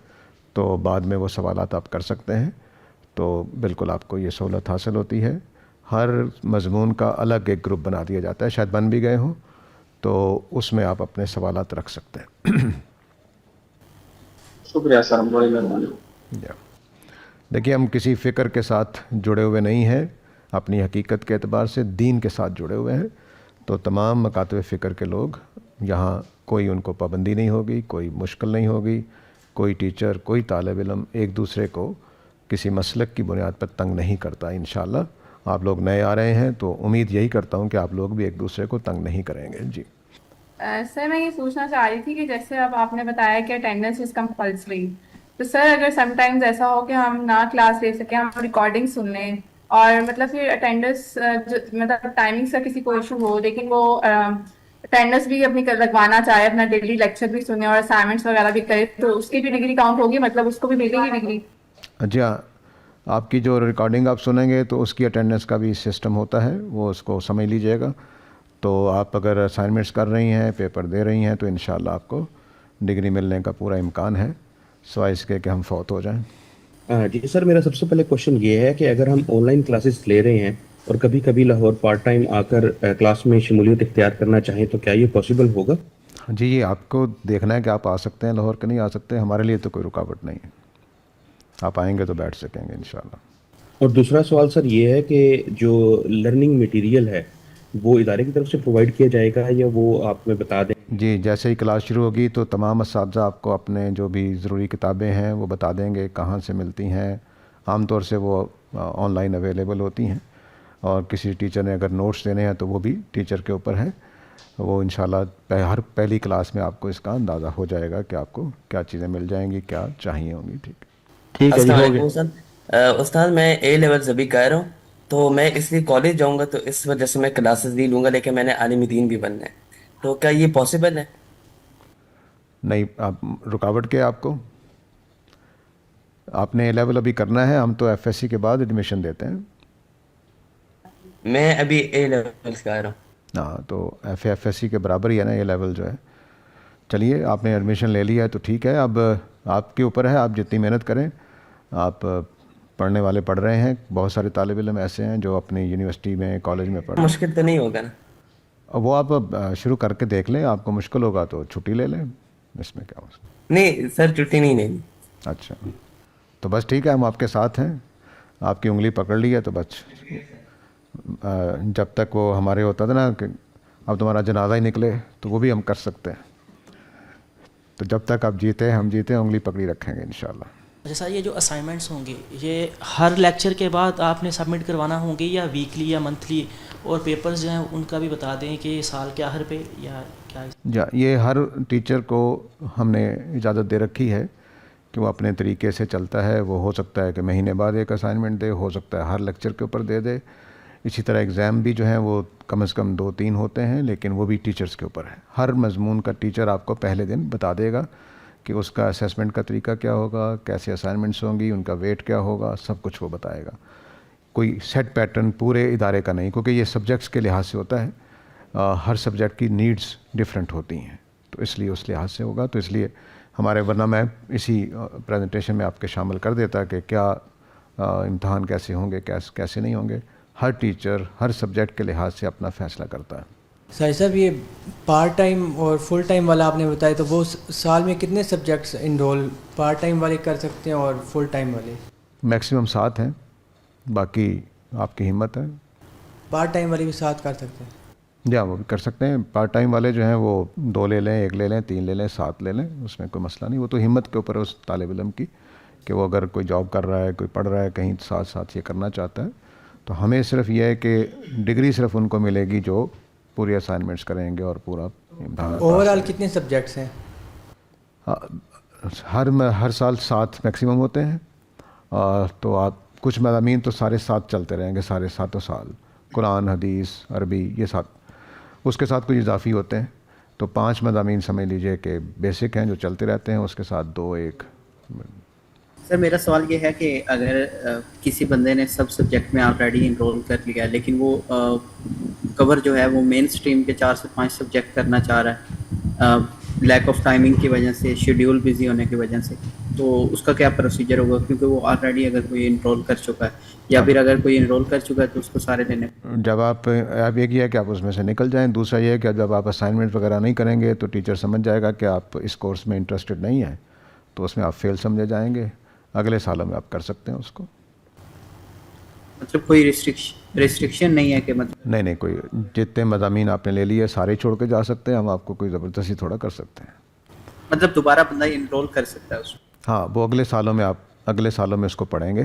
تو بعد میں وہ سوالات آپ کر سکتے ہیں، تو بالکل آپ کو یہ سہولت حاصل ہوتی ہے. ہر مضمون کا الگ ایک گروپ بنا دیا جاتا ہے، شاید بن بھی گئے ہوں، تو اس میں آپ اپنے سوالات رکھ سکتے ہیں. شکریہ سر، بڑی مہربانی. دیکھیے، ہم کسی فکر کے ساتھ جڑے ہوئے نہیں ہیں، اپنی حقیقت کے اعتبار سے دین کے ساتھ جڑے ہوئے ہیں. تو تمام مکاتب فکر کے لوگ یہاں، کوئی ان کو پابندی نہیں ہوگی، کوئی مشکل نہیں ہوگی، کوئی ٹیچر، کوئی طالب علم ایک دوسرے کو کسی مسلک کی بنیاد پر تنگ نہیں کرتا. انشاءاللہ آپ لوگ نئے آ رہے ہیں تو امید یہی کرتا ہوں کہ آپ لوگ بھی ایک دوسرے کو تنگ نہیں کریں گے. جی سر، میں یہ پوچھنا چاہ رہی تھی کہ جیسے اب آپ نے بتایا کہ اٹینڈنس از کمپلسری، تو سر اگر سم ٹائمز ایسا ہو کہ ہم نہ کلاس لے سکیں، ہم ریکارڈنگ سن لیں، اور مطلب پھر اٹینڈنس مطلب ٹائمنگ کا کسی کو ایشو ہو، لیکن وہ اٹینڈنس بھی اپنی لگوانا چاہے، اپنا ڈیلی لیکچر بھی سنے اور اسائنمنٹس وغیرہ بھی کرے، تو اس کی بھی ڈگری کاؤنٹ ہوگی؟ مطلب اس کو بھی ملے گی ڈگری؟ جی ہاں، آپ کی جو ریکارڈنگ آپ سنیں گے تو اس کی اٹینڈنس کا بھی سسٹم ہوتا ہے، وہ اس کو سمجھ لیجئے گا. تو آپ اگر اسائنمنٹس کر رہی ہیں، پیپر دے رہی ہیں، تو انشاءاللہ آپ کو ڈگری ملنے کا پورا امکان ہے، سوائے اس کے کہ ہم فوت ہو جائیں. جی سر، میرا سب سے پہلے کوشچن یہ ہے کہ اگر ہم آن لائن کلاسز لے رہے ہیں اور کبھی کبھی لاہور پارٹ ٹائم آ کر کلاس میں شمولیت اختیار کرنا چاہیں تو کیا یہ پاسبل ہوگا؟ جی، یہ آپ کو دیکھنا ہے کہ آپ آ سکتے ہیں لاہور، کہ نہیں آ سکتے. ہمارے لیے تو کوئی رکاوٹ نہیں ہے، آپ آئیں گے تو بیٹھ سکیں گے انشاءاللہ. اور دوسرا سوال سر یہ ہے کہ جو لرننگ مٹیریل ہے وہ ادارے کی طرف سے پرووائڈ کیا جائے گا یا وہ آپ میں بتا دیں؟ جی، جیسے ہی کلاس شروع ہوگی تو تمام اساتذہ آپ کو اپنے جو بھی ضروری کتابیں ہیں وہ بتا دیں گے کہاں سے ملتی ہیں. عام طور سے وہ آن لائن اویلیبل ہوتی ہیں، اور کسی ٹیچر نے اگر نوٹس دینے ہیں تو وہ بھی ٹیچر کے اوپر ہے. وہ انشاءاللہ ہر پہلی کلاس میں آپ کو اس کا اندازہ ہو جائے گا کہ آپ کو کیا چیزیں مل جائیں گی، کیا چاہیے ہوں گی. ٹھیک ہے. السلام علیکم سر. استاد، میں اے لیول ابھی کہہ رہا ہوں، تو میں اس لیے کالج جاؤں گا، تو اس وجہ سے میں کلاسز نہیں لوں گا، لیکن میں نے عالم دین بھی بننا ہے، تو کیا یہ پاسبل ہے؟ نہیں، آپ رکاوٹ کیا آپ کو؟ آپ نے اے لیول ابھی کرنا ہے، ہم تو ایف ایس سی کے بعد ایڈمیشن دیتے ہیں. میں ابھی اے لیول کہہ رہا ہوں. ہاں، تو ایف ایس سی کے برابر ہی ہے نا اے لیول جو ہے. چلیے، آپ نے ایڈمیشن لے لیا ہے تو ٹھیک ہے. اب آپ کے اوپر ہے، آپ جتنی محنت کریں. آپ پڑھنے والے پڑھ رہے ہیں، بہت سارے طالب علم ایسے ہیں جو اپنی یونیورسٹی میں، کالج میں پڑھ رہے ہیں. مشکل تو نہیں ہوگا نا؟ وہ آپ شروع کر کے دیکھ لیں، آپ کو مشکل ہوگا تو چھٹی لے لیں، اس میں کیا مسئلہ؟ نہیں سر، چھٹی نہیں لینی. اچھا، تو بس ٹھیک ہے، ہم آپ کے ساتھ ہیں. آپ کی انگلی پکڑ لی ہے تو بس جب تک وہ ہمارے ہوتا تھا نا کہ اب تمہارا جنازہ ہی نکلے، تو وہ بھی ہم کر سکتے ہیں. تو جب تک آپ جیتے ہم جیتے، انگلی پکڑی رکھیں گے انشاءاللہ. اچھا سر، یہ جو اسائنمنٹس ہوں گے یہ ہر لیکچر کے بعد آپ نے سبمٹ کروانا ہوں گے یا ویکلی یا منتھلی؟ اور پیپرز جو ہیں ان کا بھی بتا دیں کہ سال کے آخر پہ یا کیا؟ جا یہ ہر ٹیچر کو ہم نے اجازت دے رکھی ہے کہ وہ اپنے طریقے سے چلتا ہے. وہ ہو سکتا ہے کہ مہینے بعد ایک اسائنمنٹ دے، ہو سکتا ہے ہر لیکچر کے اوپر دے دے. اسی طرح ایگزام بھی جو ہیں وہ کم از کم 2-3 ہوتے ہیں، لیکن وہ بھی ٹیچرز کے اوپر ہے. ہر مضمون کا ٹیچر آپ کو پہلے دن بتا دے گا کہ اس کا اسیسمنٹ کا طریقہ کیا ہوگا، کیسے اسائنمنٹس ہوں گی، ان کا ویٹ کیا ہوگا، سب کچھ وہ بتائے گا. کوئی سیٹ پیٹرن پورے ادارے کا نہیں، کیونکہ یہ سبجیکٹس کے لحاظ سے ہوتا ہے. ہر سبجیکٹ کی نیڈز ڈفرینٹ ہوتی ہیں، تو اس لیے اس لحاظ سے ہوگا. تو اس لیے ہمارے، ورنہ میں اسی پریزنٹیشن میں آپ کے شامل کر دیتا کہ کیا امتحان کیسے ہوں گے، کیسے نہیں ہوں گے. ہر ٹیچر ہر سبجیکٹ کے لحاظ سے اپنا فیصلہ کرتا ہے. سر صاحب یہ پارٹ ٹائم اور فل ٹائم والا آپ نے بتایا، تو وہ سال میں کتنے سبجیکٹس انرول پارٹ ٹائم والے کر سکتے ہیں اور فل ٹائم والے؟ میکسیمم 7 ہیں، باقی آپ کی ہمت ہے. پارٹ ٹائم والے بھی 7 کر سکتے ہیں؟ جی ہاں، وہ بھی کر سکتے ہیں. پارٹ ٹائم والے جو ہیں وہ 2 لے لیں، 1 لے لیں، 3 لے لیں، 7 لے لیں، اس میں کوئی مسئلہ نہیں. وہ تو ہمت کے اوپر ہے اس طالب علم کی کہ وہ اگر کوئی جاب کر رہا ہے، کوئی پڑھ رہا ہے، کہیں ساتھ ساتھ یہ کرنا چاہتا ہے. تو ہمیں صرف یہ ہے کہ ڈگری صرف ان کو ملے گی جو پوری اسائنمنٹس کریں گے اور پورا امتحان. اوور آل کتنے سبجیکٹس ہیں؟ ہر سال 7 میکسیمم ہوتے ہیں. تو آپ کچھ مضامین تو سارے 7 چلتے رہیں گے، سارے 7 سال. قرآن، حدیث، عربی، یہ 7. اس کے ساتھ کچھ اضافی ہوتے ہیں. تو 5 مضامین سمجھ لیجئے کہ بیسک ہیں جو چلتے رہتے ہیں، اس کے ساتھ 2-1. سر میرا سوال یہ ہے کہ اگر کسی بندے نے سب سبجیکٹ میں آلریڈی انرول کر لیا، لیکن وہ کور جو ہے وہ مین اسٹریم کے 4 سے 5 سبجیکٹ کرنا چاہ رہا ہے لیک آف ٹائمنگ کی وجہ سے، شیڈیول بزی ہونے کی وجہ سے، تو اس کا کیا پروسیجر ہوگا؟ کیونکہ وہ آلریڈی اگر کوئی انرول کر چکا ہے، یا پھر اگر کوئی انرول کر چکا ہے تو اس کو سارے لینے. جب آپ ایک یہ ہے کہ آپ اس میں سے نکل جائیں. دوسرا یہ ہے کہ جب آپ اسائنمنٹ وغیرہ نہیں کریں گے تو ٹیچر سمجھ جائے گا کہ آپ اس کورس میں انٹرسٹڈ نہیں ہیں، تو اس میں آپ فیل سمجھے جائیں گے. اگلے سالوں میں آپ کر سکتے ہیں اس کو. مطلب کوئی ریسٹرکشن نہیں ہے کہ مطلب نہیں، کوئی جتنے مضامین آپ نے لے لیے سارے چھوڑ کے جا سکتے ہیں. ہم آپ کو کوئی زبردستی تھوڑا کر سکتے ہیں. مطلب دوبارہ بندہ انرول کر سکتا ہے اس میں؟ ہاں، وہ اگلے سالوں میں اس کو پڑھیں گے.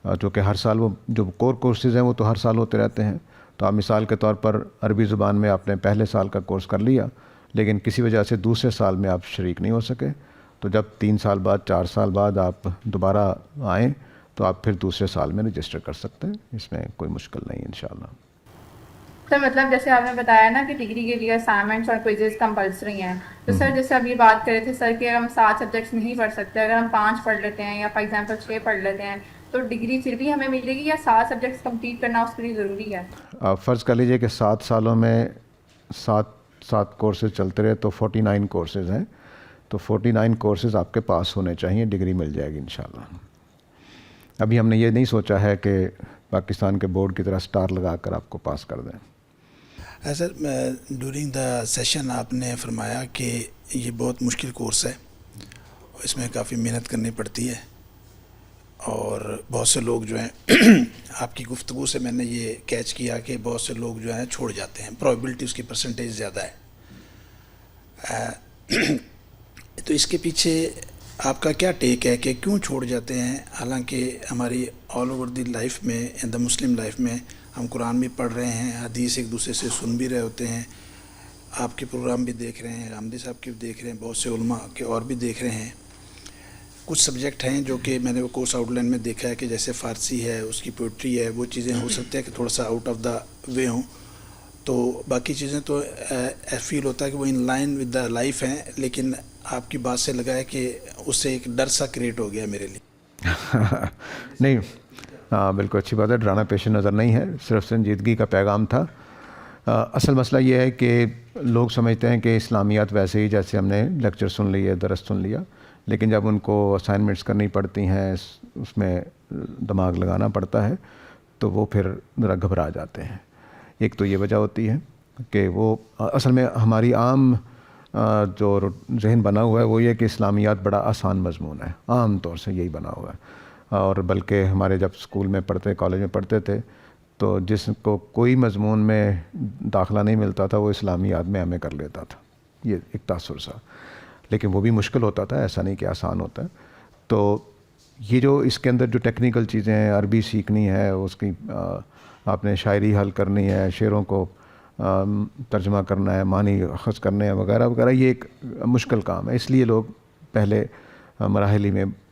جو کہ ہر سال وہ جو کور کورسز ہیں وہ تو ہر سال ہوتے رہتے ہیں. تو آپ مثال کے طور پر عربی زبان میں آپ نے پہلے سال کا کورس کر لیا، لیکن کسی وجہ سے دوسرے سال میں آپ شریک نہیں ہو سکے، تو جب 3 سال بعد 4 سال بعد آپ دوبارہ آئیں تو آپ پھر دوسرے سال میں رجسٹر کر سکتے ہیں. اس میں کوئی مشکل نہیں انشاءاللہ. سر مطلب جیسے آپ نے بتایا نا کہ ڈگری کے لیے اسائنمنٹس اور کوئزز کمپلسری ہیں، تو سر جیسے اب یہ بات کر رہے تھے سر کہ ہم 7 سبجیکٹس نہیں پڑھ سکتے، اگر ہم 5 پڑھ لیتے ہیں یا فار ایگزامپل 6 پڑھ لیتے ہیں تو ڈگری پھر بھی ہمیں ملے گی، یا 7 سبجیکٹس کمپلیٹ کرنا اس کے لیے ضروری ہے؟ آپ فرض کر لیجئے کہ 7 سالوں میں 7 کورسز چلتے رہے تو 49 کورسز ہیں. تو 49 کورسز آپ کے پاس ہونے چاہیے، ڈگری مل جائے گی انشاءاللہ. ابھی ہم نے یہ نہیں سوچا ہے کہ پاکستان کے بورڈ کی طرح سٹار لگا کر آپ کو پاس کر دیں. سر ڈورنگ دا سیشن آپ نے فرمایا کہ یہ بہت مشکل کورس ہے، اس میں کافی محنت کرنی پڑتی ہے، اور بہت سے لوگ جو ہیں آپ کی گفتگو سے میں نے یہ کیچ کیا کہ بہت سے لوگ جو ہیں چھوڑ جاتے ہیں، پرابیبلٹی اس کی پرسنٹیج زیادہ ہے. تو اس کے پیچھے آپ کا کیا ٹیک ہے کہ کیوں چھوڑ جاتے ہیں؟ حالانکہ ہماری آل اوور دی لائف میں، ان دا مسلم لائف میں، ہم قرآن بھی پڑھ رہے ہیں، حدیث ایک دوسرے سے سن بھی رہے ہوتے ہیں، آپ کے پروگرام بھی دیکھ رہے ہیں، حامدی صاحب کے بھی دیکھ رہے ہیں، بہت سے علماء کے اور بھی دیکھ رہے ہیں. کچھ سبجیکٹ ہیں جو کہ میں نے وہ کورس آؤٹ لائن میں دیکھا ہے کہ جیسے فارسی ہے، اس کی پوئٹری ہے، وہ چیزیں ہو سکتے ہیں کہ تھوڑا سا آؤٹ آف دا وے ہوں. تو باقی چیزیں تو فیل ہوتا ہے کہ وہ in line with the life ہیں، لیکن آپ کی بات سے لگا ہے کہ اس سے ایک ڈر سا کریٹ ہو گیا میرے لیے. نہیں، ہاں بالکل اچھی بات ہے. ڈرانا پیش نظر نہیں ہے، صرف سنجیدگی کا پیغام تھا. اصل مسئلہ یہ ہے کہ لوگ سمجھتے ہیں کہ اسلامیات ویسے ہی جیسے ہم نے لیکچر سن لیے، درس سن لیا، لیکن جب ان کو اسائنمنٹس کرنی پڑتی ہیں، اس میں دماغ لگانا پڑتا ہے، تو وہ پھر ذرا گھبرا جاتے ہیں. ایک تو یہ وجہ ہوتی ہے کہ وہ اصل میں ہماری عام جو ذہن بنا ہوا ہے وہ یہ کہ اسلامیات بڑا آسان مضمون ہے، عام طور سے یہی بنا ہوا ہے. اور بلکہ ہمارے جب اسکول میں پڑھتے، کالج میں پڑھتے تھے، تو جس کو کوئی مضمون میں داخلہ نہیں ملتا تھا وہ اسلامیات میں ایم اے کر لیتا تھا. یہ ایک تاثر سا، لیکن وہ بھی مشکل ہوتا تھا، ایسا نہیں کہ آسان ہوتا ہے. تو یہ جو اس کے اندر جو ٹیکنیکل چیزیں ہیں، عربی سیکھنی ہے، اس کی آپ نے شاعری حل کرنی ہے، شعروں کو ترجمہ کرنا ہے، معنی اخذ کرنے ہیں وغیرہ وغیرہ، یہ ایک مشکل کام ہے. اس لیے لوگ پہلے مراحل ہی میں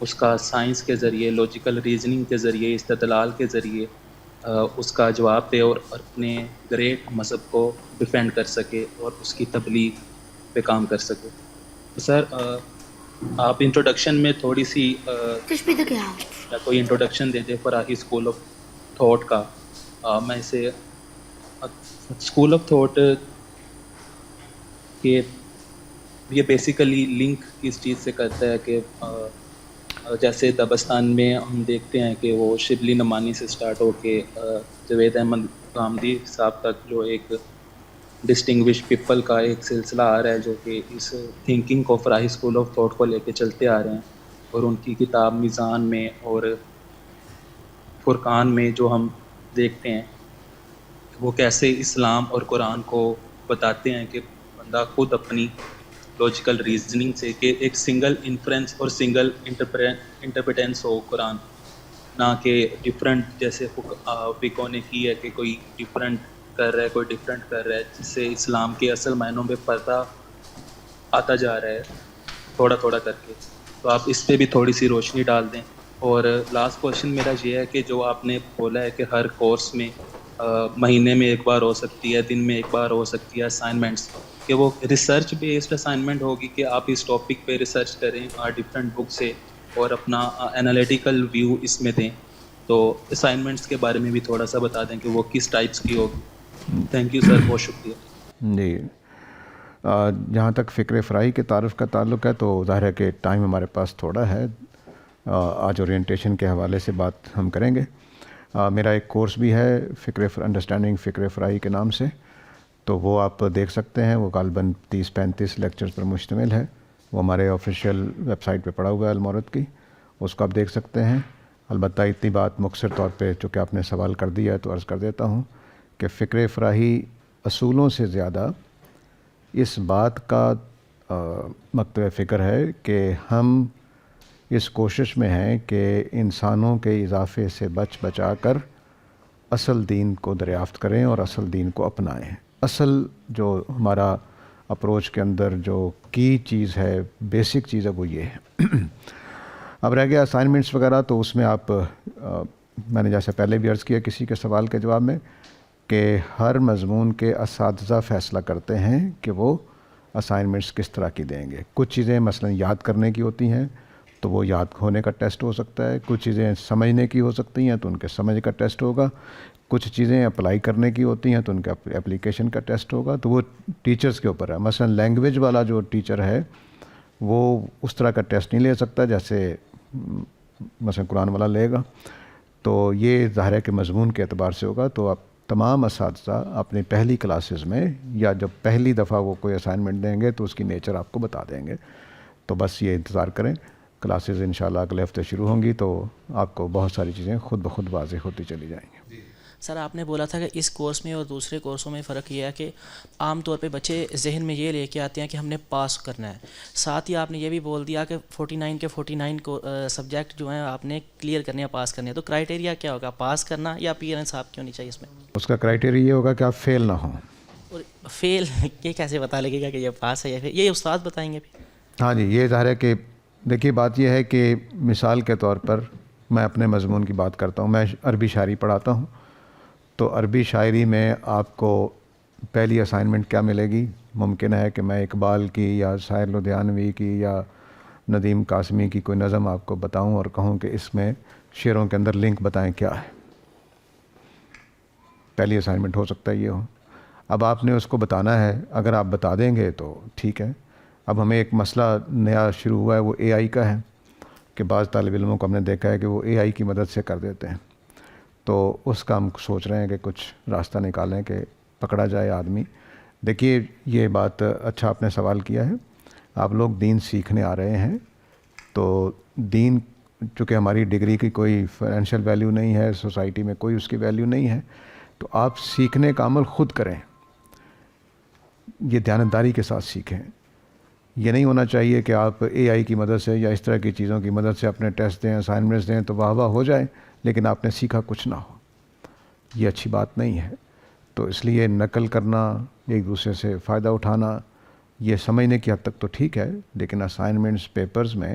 اس کا سائنس کے ذریعے، لاجیکل ریزننگ کے ذریعے، استدلال کے ذریعے اس کا جواب دے اور اپنے گریٹ مذہب کو ڈیفینڈ کر سکے اور اس کی تبلیغ پہ کام کر سکے. تو سر آپ انٹروڈکشن میں تھوڑی سی یا کوئی انٹروڈکشن دے دیں فراہی اسکول آف تھاٹ کا. میں اسے اسکول آف تھاٹ کہ یہ بیسیکلی لنک اس چیز سے کرتا ہے کہ جیسے دبستان میں ہم دیکھتے ہیں کہ وہ شبلی نعمانی سے سٹارٹ ہو کے جاوید احمد غامدی صاحب تک جو ایک ڈسٹنگوش پیپل کا ایک سلسلہ آ رہا ہے جو کہ اس تھنکنگ کو فراہی اسکول آف تھاٹ کو لے کے چلتے آ رہے ہیں. اور ان کی کتاب میزان میں اور فرقان میں جو ہم دیکھتے ہیں وہ کیسے اسلام اور قرآن کو بتاتے ہیں کہ بندہ خود اپنی لاجیکل ریزننگ سے کہ ایک سنگل انفرنس اور سنگل انٹرپریٹنس ہو قرآن، نہ کہ ڈفرینٹ جیسے فقہ نے کی ہے کہ کوئی ڈفرینٹ کر رہا ہے کوئی ڈفرینٹ کر رہا ہے، جس سے اسلام کے اصل معنوں میں پردہ آتا جا رہا ہے تھوڑا تھوڑا کر کے. تو آپ اس پہ بھی تھوڑی سی روشنی ڈال دیں. اور لاسٹ کوشچن میرا یہ ہے کہ جو آپ نے بولا ہے کہ ہر کورس میں مہینے میں ایک بار ہو سکتی ہے، دن میں ایک بار ہو سکتی ہے اسائنمنٹس، کہ وہ ریسرچ بیسڈ اسائنمنٹ ہوگی کہ آپ اس ٹاپک پہ ریسرچ کریں ڈفرینٹ بک سے اور اپنا انالیٹیکل ویو اس میں دیں. تو اسائنمنٹس کے بارے میں بھی تھوڑا سا بتا دیں کہ وہ کس ٹائپس کی ہوگی. تھینک یو سر، بہت شکریہ. جی جہاں تک فکر فراہی کے تعارف کا تعلق ہے تو ظاہر ہے کہ ٹائم ہمارے پاس تھوڑا ہے. آج اورینٹیشن کے حوالے سے بات ہم کریں گے. میرا ایک کورس بھی ہے انڈرسٹینڈنگ فکر فراہی کے نام سے، تو وہ آپ دیکھ سکتے ہیں. وہ غالباً 30-35 لیکچرز پر مشتمل ہے. وہ ہمارے آفیشیل ویب سائٹ پہ پڑا ہوا ہے المورد کی، اس کو آپ دیکھ سکتے ہیں. البتہ اتنی بات مختصر طور پہ چونکہ آپ نے سوال کر دیا ہے تو عرض کر دیتا ہوں کہ فکر فراہی اصولوں سے زیادہ اس بات کا مکتب فکر ہے کہ ہم اس کوشش میں ہیں کہ انسانوں کے اضافے سے بچا کر اصل دین کو دریافت کریں اور اصل دین کو اپنائیں. اصل جو ہمارا اپروچ کے اندر جو کی چیز ہے، بیسک چیز ہے، وہ یہ ہے. اب رہ گیا اسائنمنٹس وغیرہ، تو اس میں آپ میں نے جیسے پہلے بھی عرض کیا کسی کے سوال کے جواب میں کہ ہر مضمون کے اساتذہ فیصلہ کرتے ہیں کہ وہ اسائنمنٹس کس طرح کی دیں گے. کچھ چیزیں مثلا یاد کرنے کی ہوتی ہیں تو وہ یاد ہونے کا ٹیسٹ ہو سکتا ہے. کچھ چیزیں سمجھنے کی ہو سکتی ہیں تو ان کے سمجھ کا ٹیسٹ ہوگا. کچھ چیزیں اپلائی کرنے کی ہوتی ہیں تو ان کا اپلیکیشن کا ٹیسٹ ہوگا. تو وہ ٹیچرز کے اوپر ہے. مثلا لینگویج والا جو ٹیچر ہے وہ اس طرح کا ٹیسٹ نہیں لے سکتا جیسے مثلا قرآن والا لے گا. تو یہ ظاہر ہے کہ مضمون کے اعتبار سے ہوگا. تو آپ تمام اساتذہ اپنی پہلی کلاسز میں یا جب پہلی دفعہ وہ کوئی اسائنمنٹ دیں گے تو اس کی نیچر آپ کو بتا دیں گے. تو بس یہ انتظار کریں. کلاسز انشاءاللہ اگلے ہفتے شروع ہوں گی تو آپ کو بہت ساری چیزیں خود بخود واضح ہوتی چلی جائیں گی. سر آپ نے بولا تھا کہ اس کورس میں اور دوسرے کورسوں میں فرق یہ ہے کہ عام طور پہ بچے ذہن میں یہ لے کے آتے ہیں کہ ہم نے پاس کرنا ہے. ساتھ ہی آپ نے یہ بھی بول دیا کہ 49 کے 49 کو سبجیکٹ جو ہیں آپ نے کلیئر کرنے ہیں، پاس کرنے ہیں. تو کرائٹیریا کیا ہوگا، پاس کرنا یا اپیئرنس آپ کی ہونی چاہیے اس میں؟ اس کا کرائٹیریا یہ ہوگا کہ آپ فیل نہ ہوں. اور فیل یہ کیسے بتا لگے گا کہ یہ پاس ہے یا پھر یہ استاد بتائیں گے پھر؟ ہاں جی، یہ ظاہر ہے کہ دیکھیے بات یہ ہے کہ مثال کے طور پر میں اپنے مضمون کی بات کرتا ہوں. میں عربی شاعری پڑھاتا ہوں. تو عربی شاعری میں آپ کو پہلی اسائنمنٹ کیا ملے گی؟ ممکن ہے کہ میں اقبال کی یا ساحر لدھیانوی کی یا ندیم قاسمی کی کوئی نظم آپ کو بتاؤں اور کہوں کہ اس میں شعروں کے اندر لنک بتائیں کیا ہے. پہلی اسائنمنٹ ہو سکتا ہے یہ ہو. اب آپ نے اس کو بتانا ہے. اگر آپ بتا دیں گے تو ٹھیک ہے. اب ہمیں ایک مسئلہ نیا شروع ہوا ہے، وہ اے آئی کا ہے کہ بعض طالب علموں کو ہم نے دیکھا ہے کہ وہ اے آئی کی مدد سے کر دیتے ہیں. تو اس کا ہم سوچ رہے ہیں کہ کچھ راستہ نکالیں کہ پکڑا جائے آدمی. دیکھیے یہ بات اچھا آپ نے سوال کیا ہے. آپ لوگ دین سیکھنے آ رہے ہیں تو دین چونکہ ہماری ڈگری کی کوئی فائنینشیل ویلیو نہیں ہے، سوسائٹی میں کوئی اس کی ویلیو نہیں ہے، تو آپ سیکھنے کا عمل خود کریں. یہ دیانتداری کے ساتھ سیکھیں. یہ نہیں ہونا چاہیے کہ آپ اے آئی کی مدد سے یا اس طرح کی چیزوں کی مدد سے اپنے ٹیسٹ دیں، اسائنمنٹس دیں تو واہ واہ ہو جائے لیکن آپ نے سیکھا کچھ نہ ہو. یہ اچھی بات نہیں ہے. تو اس لیے نقل کرنا، ایک دوسرے سے فائدہ اٹھانا، یہ سمجھنے کی حد تک تو ٹھیک ہے، لیکن اسائنمنٹس پیپرز میں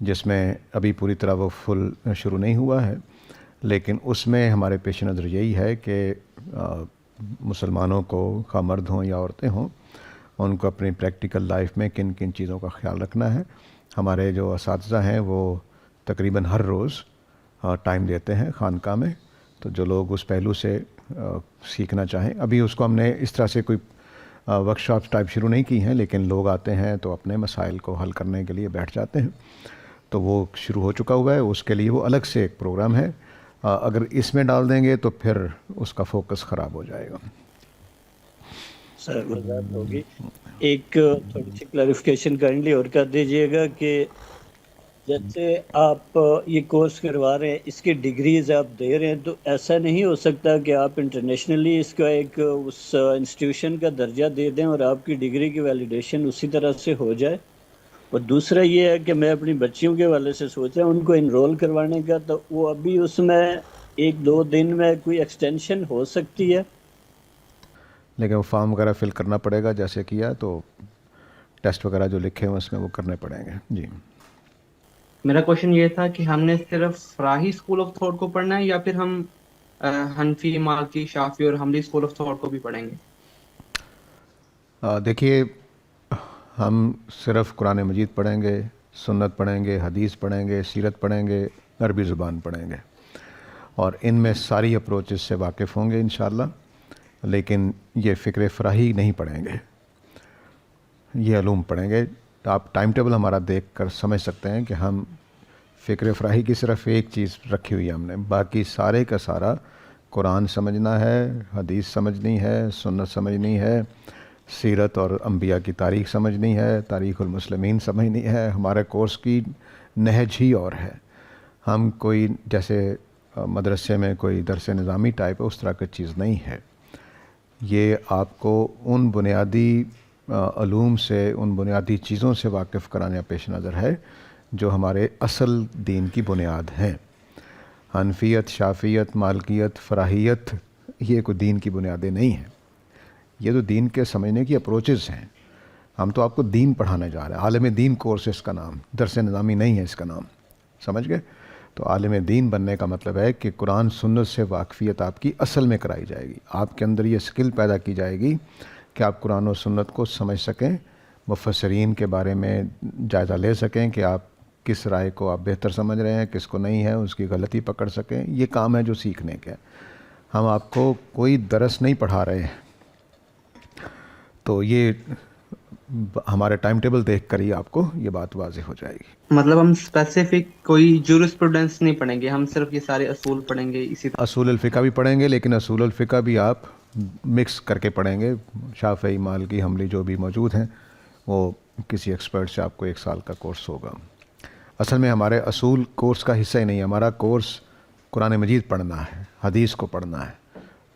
جس میں ابھی پوری طرح وہ فل شروع نہیں ہوا ہے، لیکن اس میں ہمارے پیش نظر یہی ہے کہ مسلمانوں کو، خواہ مرد ہوں یا عورتیں ہوں، ان کو اپنی پریکٹیکل لائف میں کن کن چیزوں کا خیال رکھنا ہے. ہمارے جو اساتذہ ہیں وہ تقریباً ہر روز ٹائم دیتے ہیں خانقاہ میں، تو جو لوگ اس پہلو سے سیکھنا چاہیں، ابھی اس کو ہم نے اس طرح سے کوئی ورکشاپ ٹائپ شروع نہیں کی ہیں، لیکن لوگ آتے ہیں تو اپنے مسائل کو حل کرنے کے لیے بیٹھ جاتے ہیں، تو وہ شروع ہو چکا ہوا ہے. اس کے لیے وہ الگ سے ایک پروگرام ہے. اگر اس میں ڈال دیں گے تو پھر اس کا فوکس خراب ہو جائے گا. سر وضاحت ہوگی. ایک تھوڑی سی کلیریفیکیشن کائنڈلی اور کر دیجئے گا کہ جیسے آپ یہ کورس کروا رہے ہیں، اس کی ڈگریز آپ دے رہے ہیں، تو ایسا نہیں ہو سکتا کہ آپ انٹرنیشنلی اس کا ایک اس انسٹیٹیوشن کا درجہ دے دیں اور آپ کی ڈگری کی ویلیڈیشن اسی طرح سے ہو جائے؟ اور دوسرا یہ ہے کہ میں اپنی بچیوں کے حوالے سے سوچ رہا ہوں ان کو انرول کروانے کا، تو وہ ابھی اس میں 1-2 دن میں کوئی ایکسٹینشن ہو سکتی ہے؟ لیکن وہ فارم وغیرہ فل کرنا پڑے گا، جیسے کیا تو ٹیسٹ وغیرہ جو لکھے ہیں اس میں وہ کرنے پڑیں گے. جی میرا کوشچن یہ تھا کہ ہم نے صرف فراہی اسکول آف تھاٹ کو پڑھنا ہے یا پھر ہم حنفی، مالکی، شافعی اور حنبلی اسکول آف تھاٹ کو بھی پڑھیں گے؟ دیکھیے، ہم صرف قرآن مجید پڑھیں گے، سنت پڑھیں گے، حدیث پڑھیں گے، سیرت پڑھیں گے، عربی زبان پڑھیں گے، اور ان میں ساری اپروچز سے واقف ہوں گے انشاءاللہ. لیکن یہ فکر فراہی نہیں پڑھیں گے، یہ علوم پڑھیں گے. آپ ٹائم ٹیبل ہمارا دیکھ کر سمجھ سکتے ہیں کہ ہم فکر فراہی کی صرف ایک چیز رکھی ہوئی ہے ہم نے، باقی سارے کا سارا قرآن سمجھنا ہے، حدیث سمجھنی ہے، سنت سمجھنی ہے، سیرت اور انبیاء کی تاریخ سمجھنی ہے، تاریخ المسلمین سمجھنی ہے. ہمارے کورس کی نہج ہی اور ہے. ہم کوئی جیسے مدرسے میں کوئی درس نظامی ٹائپ ہے اس طرح کی چیز نہیں ہے. یہ آپ کو ان بنیادی علوم سے، ان بنیادی چیزوں سے واقف کرانے پیش نظر ہے جو ہمارے اصل دین کی بنیاد ہیں. حنفیت، شافعیت، مالکیت، فراہیت یہ کوئی دین کی بنیادیں نہیں ہیں، یہ تو دین کے سمجھنے کی اپروچز ہیں. ہم تو آپ کو دین پڑھانے جا رہے ہیں. عالم دین کورس ہے اس کا نام، درس نظامی نہیں ہے اس کا نام. سمجھ گئے؟ تو عالم دین بننے کا مطلب ہے کہ قرآن سنت سے واقفیت آپ کی اصل میں کرائی جائے گی. آپ کے اندر یہ سکل پیدا کی جائے گی کہ آپ قرآن و سنت کو سمجھ سکیں، مفسرین کے بارے میں جائزہ لے سکیں کہ آپ کس رائے کو آپ بہتر سمجھ رہے ہیں، کس کو نہیں ہے، اس کی غلطی پکڑ سکیں. یہ کام ہے جو سیکھنے کے. ہم آپ کو کوئی درس نہیں پڑھا رہے ہیں. تو یہ ہمارے ٹائم ٹیبل دیکھ کر ہی آپ کو یہ بات واضح ہو جائے گی. مطلب ہم اسپیسیفک کوئی جورسپروڈنس نہیں پڑھیں گے، ہم صرف یہ سارے اصول پڑھیں گے. اسی اصول الفقہ بھی پڑھیں گے، لیکن اصول الفقہ بھی آپ مکس کر کے پڑھیں گے. شافعی، مالکی، حنبلی جو بھی موجود ہیں وہ کسی ایکسپرٹ سے آپ کو 1 سال کا کورس ہوگا. اصل میں ہمارے اصول کورس کا حصہ ہی نہیں. ہمارا کورس قرآن مجید پڑھنا ہے، حدیث کو پڑھنا ہے،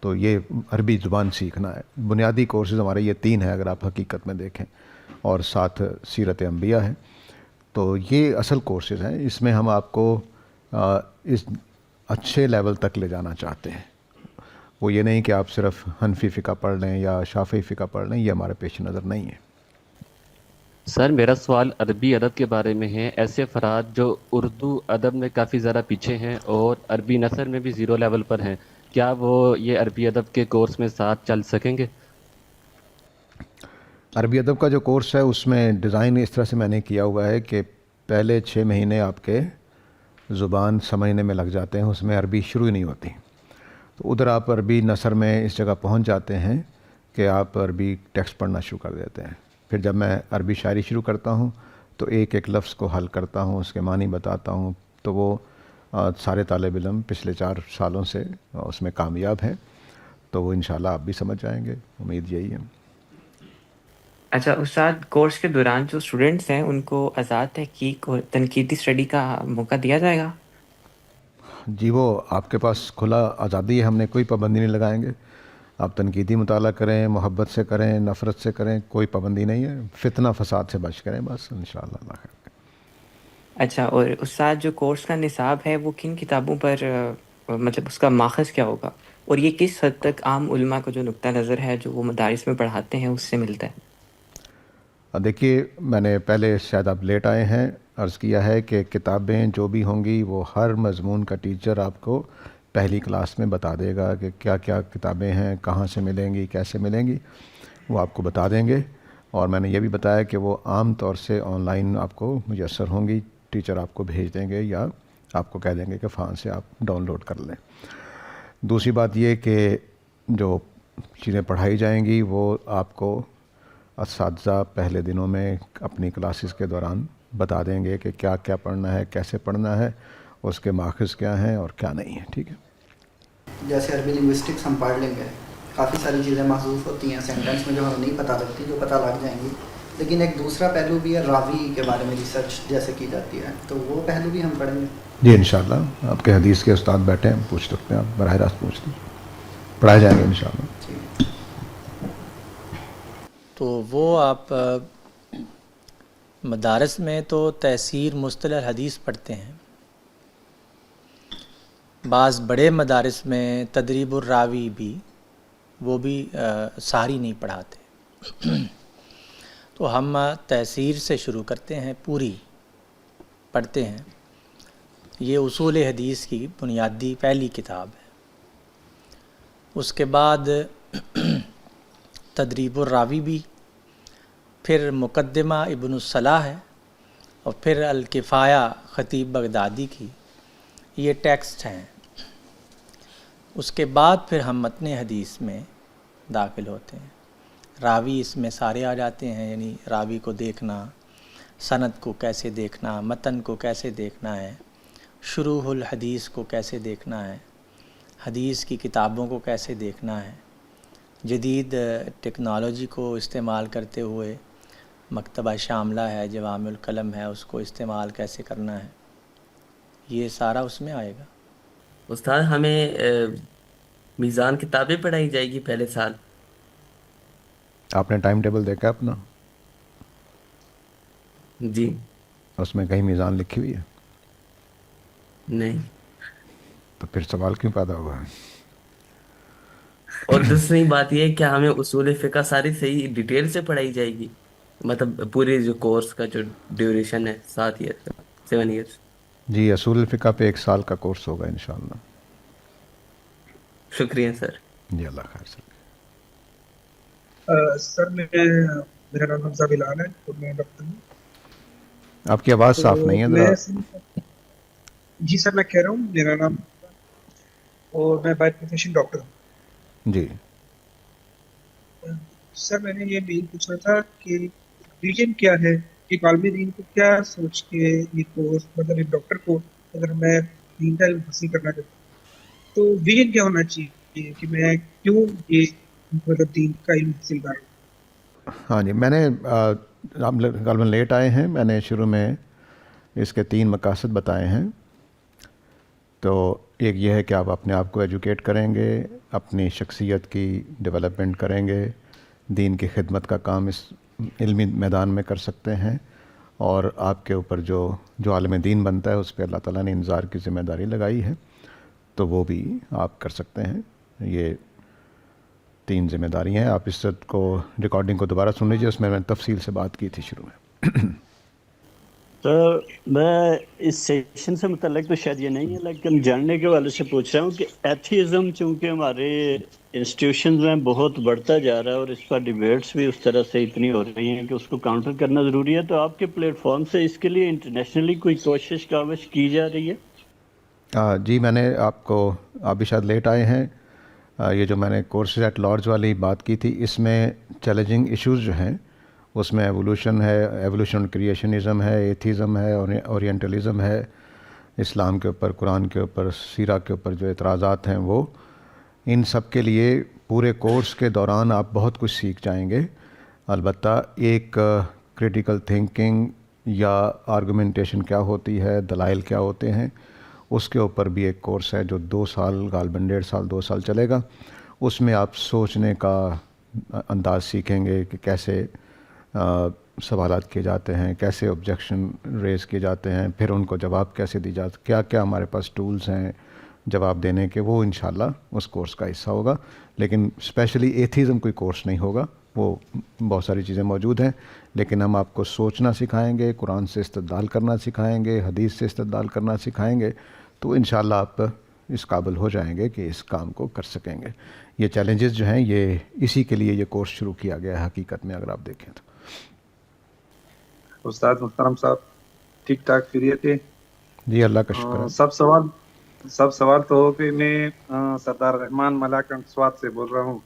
تو یہ عربی زبان سیکھنا ہے. بنیادی کورسز ہمارے یہ 3 ہیں اگر آپ حقیقت میں دیکھیں، اور ساتھ سیرت انبیاء ہے. تو یہ اصل کورسز ہیں. اس میں ہم آپ کو اس اچھے لیول تک لے جانا چاہتے ہیں. وہ یہ نہیں کہ آپ صرف حنفی فقہ پڑھ لیں یا شافعی فقہ پڑھ لیں، یہ ہمارے پیش نظر نہیں ہے. سر میرا سوال عربی ادب کے بارے میں ہے. ایسے افراد جو اردو ادب میں کافی زیادہ پیچھے ہیں اور عربی نثر میں بھی 0 لیول پر ہیں، کیا وہ یہ عربی ادب کے کورس میں ساتھ چل سکیں گے؟ عربی ادب کا جو کورس ہے اس میں ڈیزائن اس طرح سے میں نے کیا ہوا ہے کہ پہلے 6 مہینے آپ کے زبان سمجھنے میں لگ جاتے ہیں، اس میں عربی شروع ہی نہیں ہوتی. تو ادھر آپ عربی نثر میں اس جگہ پہنچ جاتے ہیں کہ آپ عربی ٹیکسٹ پڑھنا شروع کر دیتے ہیں. پھر جب میں عربی شاعری شروع کرتا ہوں تو ایک ایک لفظ کو حل کرتا ہوں، اس کے معنی بتاتا ہوں. تو وہ سارے طالب علم پچھلے 4 سالوں سے اس میں کامیاب ہیں. تو وہ انشاءاللہ آپ بھی سمجھ جائیں گے، امید یہی ہے. اچھا استاد، کورس کے دوران جو اسٹوڈنٹس ہیں ان کو آزاد تحقیق اور تنقیدی اسٹڈی کا موقع دیا جائے گا؟ جی وہ آپ کے پاس کھلا آزادی ہے، ہم نے کوئی پابندی نہیں لگائیں گے. آپ تنقیدی مطالعہ کریں، محبت سے کریں، نفرت سے کریں، کوئی پابندی نہیں ہے. فتنہ فساد سے بچ کریں بس، انشاءاللہ اللہ خیر. اچھا، اور استاد جو کورس کا نصاب ہے وہ کن کتابوں پر مطلب اس کا ماخذ کیا ہوگا، اور یہ کس حد تک عام علماء کا جو نقطہ نظر ہے جو وہ مدارس میں پڑھاتے ہیں اس سے ملتا ہے؟ دیکھیے، میں نے پہلے شاید آپ لیٹ آئے ہیں، عرض کیا ہے کہ کتابیں جو بھی ہوں گی وہ ہر مضمون کا ٹیچر آپ کو پہلی کلاس میں بتا دے گا کہ کیا کیا کتابیں ہیں، کہاں سے ملیں گی، کیسے ملیں گی، وہ آپ کو بتا دیں گے. اور میں نے یہ بھی بتایا کہ وہ عام طور سے آن لائن آپ کو میسر ہوں گی، ٹیچر آپ کو بھیج دیں گے یا آپ کو کہہ دیں گے کہ فون سے آپ ڈاؤن لوڈ کر لیں. دوسری بات یہ کہ جو چیزیں پڑھائی جائیں گی وہ آپ کو اساتذہ پہلے دنوں میں اپنی کلاسز کے دوران بتا دیں گے کہ کیا کیا پڑھنا ہے، کیسے پڑھنا ہے، اس کے ماخذ کیا ہیں اور کیا نہیں ہیں. ٹھیک ہے. جیسے عربی لنگوسٹکس ہم پڑھ لیں گے، کافی ساری چیزیں محذوف ہوتی ہیں سینٹینس میں جو ہمیں نہیں پتہ لگتی، جو پتہ لگ جائیں گی. لیکن ایک دوسرا پہلو بھی ہے، راوی کے بارے میں ریسرچ جیسے کی جاتی ہے، تو وہ پہلو بھی ہم پڑھیں گے. جی انشاءاللہ آپ کے حدیث کے استاد بیٹھے ہیں، پوچھ سکتے ہیں، آپ براہ راست پوچھ لیں، پڑھائے جائیں گے انشاءاللہ. تو وہ آپ مدارس میں تو تفسیر مصطلح حدیث پڑھتے ہیں، بعض بڑے مدارس میں تدریب الراوی بھی، وہ بھی ساری نہیں پڑھاتے. تو ہم تفسیر سے شروع کرتے ہیں، پوری پڑھتے ہیں. یہ اصول حدیث کی بنیادی پہلی کتاب ہے. اس کے بعد تدریب الراوی بھی، پھر مقدمہ ابن الصلاح ہے، اور پھر الکفایہ خطیب بغدادی کی. یہ ٹیکسٹ ہیں. اس کے بعد پھر ہم متن حدیث میں داخل ہوتے ہیں. راوی اس میں سارے آ جاتے ہیں، یعنی راوی کو دیکھنا، سند کو کیسے دیکھنا، متن کو کیسے دیکھنا ہے، شروح الحدیث کو کیسے دیکھنا ہے، حدیث کی کتابوں کو کیسے دیکھنا ہے، جدید ٹیکنالوجی کو استعمال کرتے ہوئے مکتبہ شاملہ ہے، جوامع القلم ہے، اس کو استعمال کیسے کرنا ہے، یہ سارا اس میں آئے گا. استاد ہمیں میزان کتابیں پڑھائی جائے گی پہلے سال؟ آپ نے ٹائم ٹیبل دیکھا اپنا؟ جی. اس میں کہیں میزان لکھی ہوئی ہے؟ نہیں. تو پھر سوال کیوں پیدا ہوا ہے؟ اور دوسری بات یہ کہ ہمیں اصول فقہ ساری صحیح ڈیٹیل سے پڑھائی جائے گی، مطلب پوری جو کورس کا جو ڈیوریشن ہے 7 ایئر کا، 7 ایئرس. جی اصول الفقہ پہ 1 سال کا کورس ہوگا انشاءاللہ. شکریہ سر. جی اللہ خیر. سر میرا نام حمزہ بلال ہے اور میں ڈاکٹر ہوں. آپ کی آواز صاف نہیں ہے ذرا. جی سر میں کہہ رہا ہوں میرا نام، اور میں بائی پروفیشن ڈاکٹر ہوں. جی سر میں نے یہ مین پوچھنا تھا کہ ویژن کیا ہے، ایک عالم دین کو کیا سوچ کے یہ کورس، مطلب ایک ڈاکٹر کو اگر میں دین کا علم حاصل کرنا چاہتا ہوں تو ویژن کیا ہونا چاہیے کہ میں کیوں یہ مطلب دین کا علم حاصل کر رہا ہوں. ہاں جی، میں نے غالباً لیٹ آئے ہیں، میں نے شروع میں اس کے 3 مقاصد بتائے ہیں. تو ایک یہ ہے کہ آپ اپنے آپ کو ایجوکیٹ کریں گے، اپنی شخصیت کی ڈیولپمنٹ کریں گے، دین کی خدمت کا کام اس علمی میدان میں کر سکتے ہیں، اور آپ کے اوپر جو عالم دین بنتا ہے اس پہ اللہ تعالیٰ نے انذار کی ذمہ داری لگائی ہے، تو وہ بھی آپ کر سکتے ہیں. یہ 3 ذمہ داری ہیں. آپ اس کو ریکارڈنگ کو دوبارہ سن لیجیے، اس میں تفصیل سے بات کی تھی شروع میں. سر میں اس سیشن سے متعلق تو شاید یہ نہیں ہے، لیکن جاننے کے والے سے پوچھ رہا ہوں کہ ایتھیزم چونکہ ہمارے انسٹیٹیوشنز میں بہت بڑھتا جا رہا ہے اور اس پر ڈیبیٹس بھی اس طرح سے اتنی ہو رہی ہیں کہ اس کو کاؤنٹر کرنا ضروری ہے، تو آپ کے پلیٹ فارم سے اس کے لیے انٹرنیشنلی کوئی کوشش کاوش کی جا رہی ہے؟ جی میں نے آپ بھی شاید لیٹ آئے ہیں. یہ جو میں نے کورسز ایٹ لارج والی بات کی تھی، اس میں چیلنجنگ ایشوز جو ہیں اس میں ایوولوشن ہے، ایوولوشن کریشنزم ہے، ایتھیزم ہے، اورینٹلزم ہے، اسلام کے اوپر، قرآن کے اوپر، سیرہ کے اوپر جو اعتراضات ہیں وہ، ان سب کے لیے پورے کورس کے دوران آپ بہت کچھ سیکھ جائیں گے. البتہ ایک کریٹیکل تھنکنگ یا آرگومنٹیشن کیا ہوتی ہے، دلائل کیا ہوتے ہیں، اس کے اوپر بھی ایک کورس ہے جو 2 سال غالباً 1.5 سال 2 سال چلے گا. اس میں آپ سوچنے کا انداز سیکھیں گے کہ کیسے سوالات کیے جاتے ہیں، کیسے آبجیکشن ریز کیے جاتے ہیں، پھر ان کو جواب کیسے دی جاتے، کیا کیا ہمارے پاس ٹولز ہیں جواب دینے کے. وہ انشاءاللہ اس کورس کا حصہ ہوگا. لیکن اسپیشلی ایتھیزم کوئی کورس نہیں ہوگا، وہ بہت ساری چیزیں موجود ہیں، لیکن ہم آپ کو سوچنا سکھائیں گے، قرآن سے استدلال کرنا سکھائیں گے، حدیث سے استدلال کرنا سکھائیں گے، تو انشاءاللہ آپ اس قابل ہو جائیں گے کہ اس کام کو کر سکیں گے۔ یہ چیلنجز جو ہیں یہ اسی کے لیے یہ کورس شروع کیا گیا ہے حقیقت میں، اگر آپ دیکھیں تو۔ استاد محترم صاحب ٹھیک ٹھاک خیریت ہے؟ جی اللہ کا شکر ہے۔ سب سوال تو ہو کہ میں سردار رحمان ملاکنڈ سوات سے بول رہا ہوں،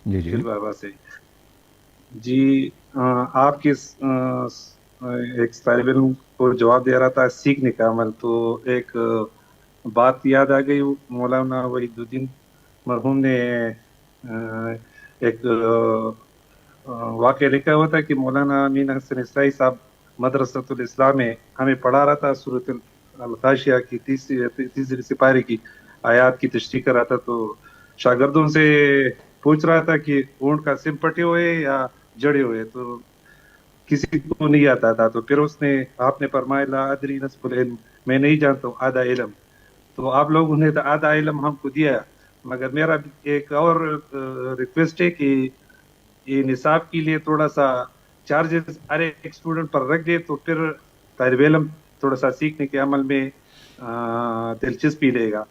جی جی بابا سے۔ جی آپ کے ایک طالب علم کو جواب دے رہا تھا سیکھنے کا عمل، تو ایک بات یاد آ گئی، مولانا وحید الدین مرحوم نے ایک واقعہ لکھا ہوا تھا کہ مولانا امین حسن اسرائی صاحب مدرسۃ الاسلام میں ہمیں پڑھا رہا تھا سورۃ الغاشیہ کی تیسری سپارے کی آیات کی تشریح کر رہا تھا، تو شاگردوں سے پوچھ رہا تھا کہ اونٹ کا سم پٹے ہوئے یا جڑے ہوئے، تو کسی کو نہیں آتا تھا، تو پھر آپ نے فرمایا لا ادری نصف العلم، میں نہیں جانتا ہوں آدھا علم، تو آپ لوگوں نے آدھا علم ہم کو دیا، مگر میرا ایک اور ریکویسٹ ہے کہ یہ نصاب کے لیے تھوڑا سا چارجز ہر ایک اسٹوڈنٹ پر رکھ دے، تو پھر طالب علم تھوڑا سا سیکھنے کے عمل میں دلچسپی لے گا،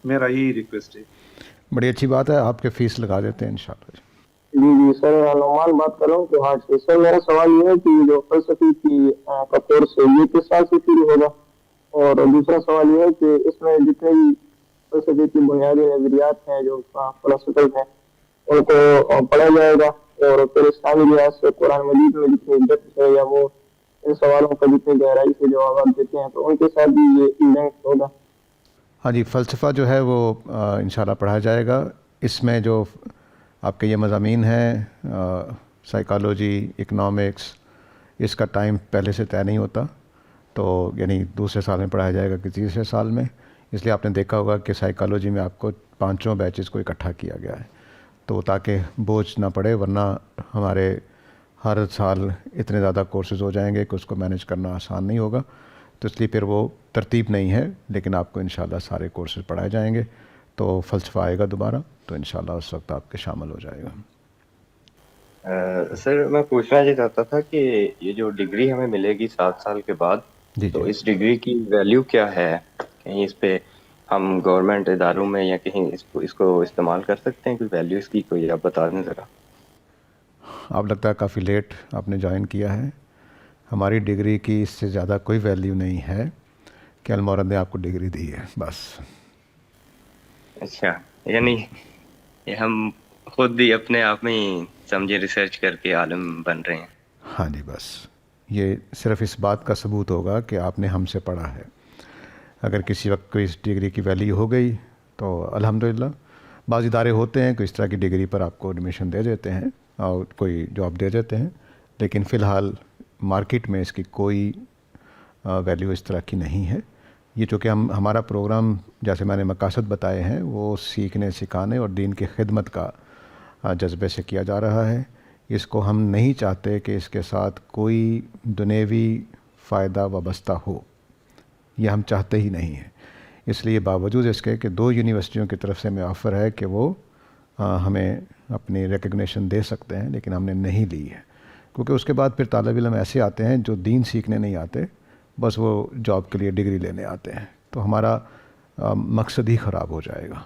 میرا یہی ریکویسٹ ہے۔ بڑی اچھی بات ہے، آپ کے فیس لگا دیتے ہیں انشاءاللہ۔ جی سر، نعمان بات کر رہا ہوں کہ سے سر، میرا سوال یہ ہے کہ جو فلسفی کا کورس ہے یہ کس سال سے شروع ہوگا؟ اور دوسرا سوال یہ ہے کہ اس میں جتنے بھی فلسفے کی بنیادی نظریات ہیں جو فلسفیکل ہیں ان کو پڑھا جائے گا، اور پھر اسلامی لحاظ سے قرآن مجید میں جتنی ڈیپتھ ہے یا وہ ان سوالوں کا جتنی گہرائی سے جوابات دیتے ہیں تو ان کے ساتھ بھی یہ لنک ہوگا؟ ہاں جی، فلسفہ جو ہے وہ انشاءاللہ پڑھا جائے گا۔ اس میں جو آپ کے یہ مضامین ہیں سائیکالوجی، اکنامکس، اس کا ٹائم پہلے سے طے نہیں ہوتا، تو یعنی دوسرے سال میں پڑھایا جائے گا کہ تیسرے سال میں، اس لیے آپ نے دیکھا ہوگا کہ سائیکالوجی میں آپ کو 5 بیچز کو اکٹھا کیا گیا ہے، تو تاکہ بوجھ نہ پڑے، ورنہ ہمارے ہر سال اتنے زیادہ کورسز ہو جائیں گے کہ اس کو مینیج کرنا آسان نہیں ہوگا، تو اس لیے پھر وہ ترتیب نہیں ہے، لیکن آپ کو انشاءاللہ سارے کورسز پڑھائے جائیں گے، تو فلسفہ آئے گا دوبارہ تو انشاءاللہ اس وقت آپ کے شامل ہو جائے گا۔ سر میں پوچھنا یہ چاہتا تھا کہ یہ جو ڈگری ہمیں ملے گی 7 سال کے بعد، تو اس ڈگری کی ویلیو کیا ہے؟ کہیں اس پہ ہم گورنمنٹ اداروں میں یا کہیں اس کو استعمال کر سکتے ہیں؟ کوئی ویلیو اس کی کوئی آپ بتا دیں ذرا۔ آپ لگتا ہے کافی لیٹ آپ نے جوائن کیا ہے۔ ہماری ڈگری کی اس سے زیادہ کوئی ویلیو نہیں ہے کہ المورد نے آپ کو ڈگری دی ہے، بس۔ اچھا، یعنی یہ ہم خود بھی اپنے آپ میں ہی سمجھے ریسرچ کر کے عالم بن رہے ہیں؟ ہاں جی، بس یہ صرف اس بات کا ثبوت ہوگا کہ آپ نے ہم سے پڑھا ہے۔ اگر کسی وقت کوئی اس ڈگری کی ویلیو ہو گئی تو الحمدللہ، بعض ادارے ہوتے ہیں کہ اس طرح کی ڈگری پر آپ کو ایڈمیشن دے دیتے ہیں اور کوئی جاب دے دیتے ہیں، لیکن فی الحال مارکیٹ میں اس کی کوئی ویلیو اس طرح کی نہیں ہے۔ یہ چونکہ ہمارا پروگرام جیسے میں نے مقاصد بتائے ہیں وہ سیکھنے، سکھانے اور دین کی خدمت کا جذبے سے کیا جا رہا ہے، اس کو ہم نہیں چاہتے کہ اس کے ساتھ کوئی دنیوی فائدہ وابستہ ہو، یہ ہم چاہتے ہی نہیں ہیں۔ اس لیے باوجود اس کے کہ 2 یونیورسٹیوں کی طرف سے ہمیں آفر ہے کہ وہ ہمیں اپنی ریکگنیشن دے سکتے ہیں، لیکن ہم نے نہیں لی ہے، کیونکہ اس کے بعد پھر طالب علم ایسے آتے ہیں جو دین سیکھنے نہیں آتے، بس وہ جاب کے لیے ڈگری لینے آتے ہیں، تو ہمارا مقصد ہی خراب ہو جائے گا۔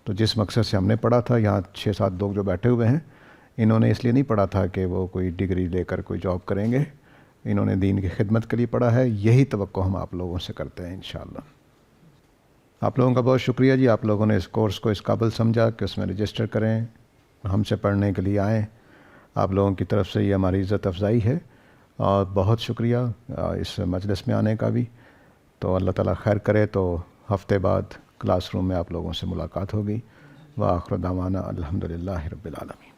تو جس مقصد سے ہم نے پڑھا تھا، یہاں 6-7 لوگ جو بیٹھے ہوئے ہیں، انہوں نے اس لیے نہیں پڑھا تھا کہ وہ کوئی ڈگری لے کر کوئی جاب کریں گے، انہوں نے دین کی خدمت کے لیے پڑھا ہے، یہی توقع ہم آپ لوگوں سے کرتے ہیں انشاءاللہ۔ آپ لوگوں کا بہت شکریہ جی، آپ لوگوں نے اس کورس کو اس قابل سمجھا کہ اس میں رجسٹر کریں، ہم سے پڑھنے کے لیے آئیں، آپ لوگوں کی طرف سے یہ ہماری عزت افزائی ہے، اور بہت شکریہ اس مجلس میں آنے کا بھی۔ تو اللہ تعالیٰ خیر کرے تو ہفتے بعد کلاس روم میں آپ لوگوں سے ملاقات ہوگی۔ وآخر دعوانا الحمدللہ رب العالمین۔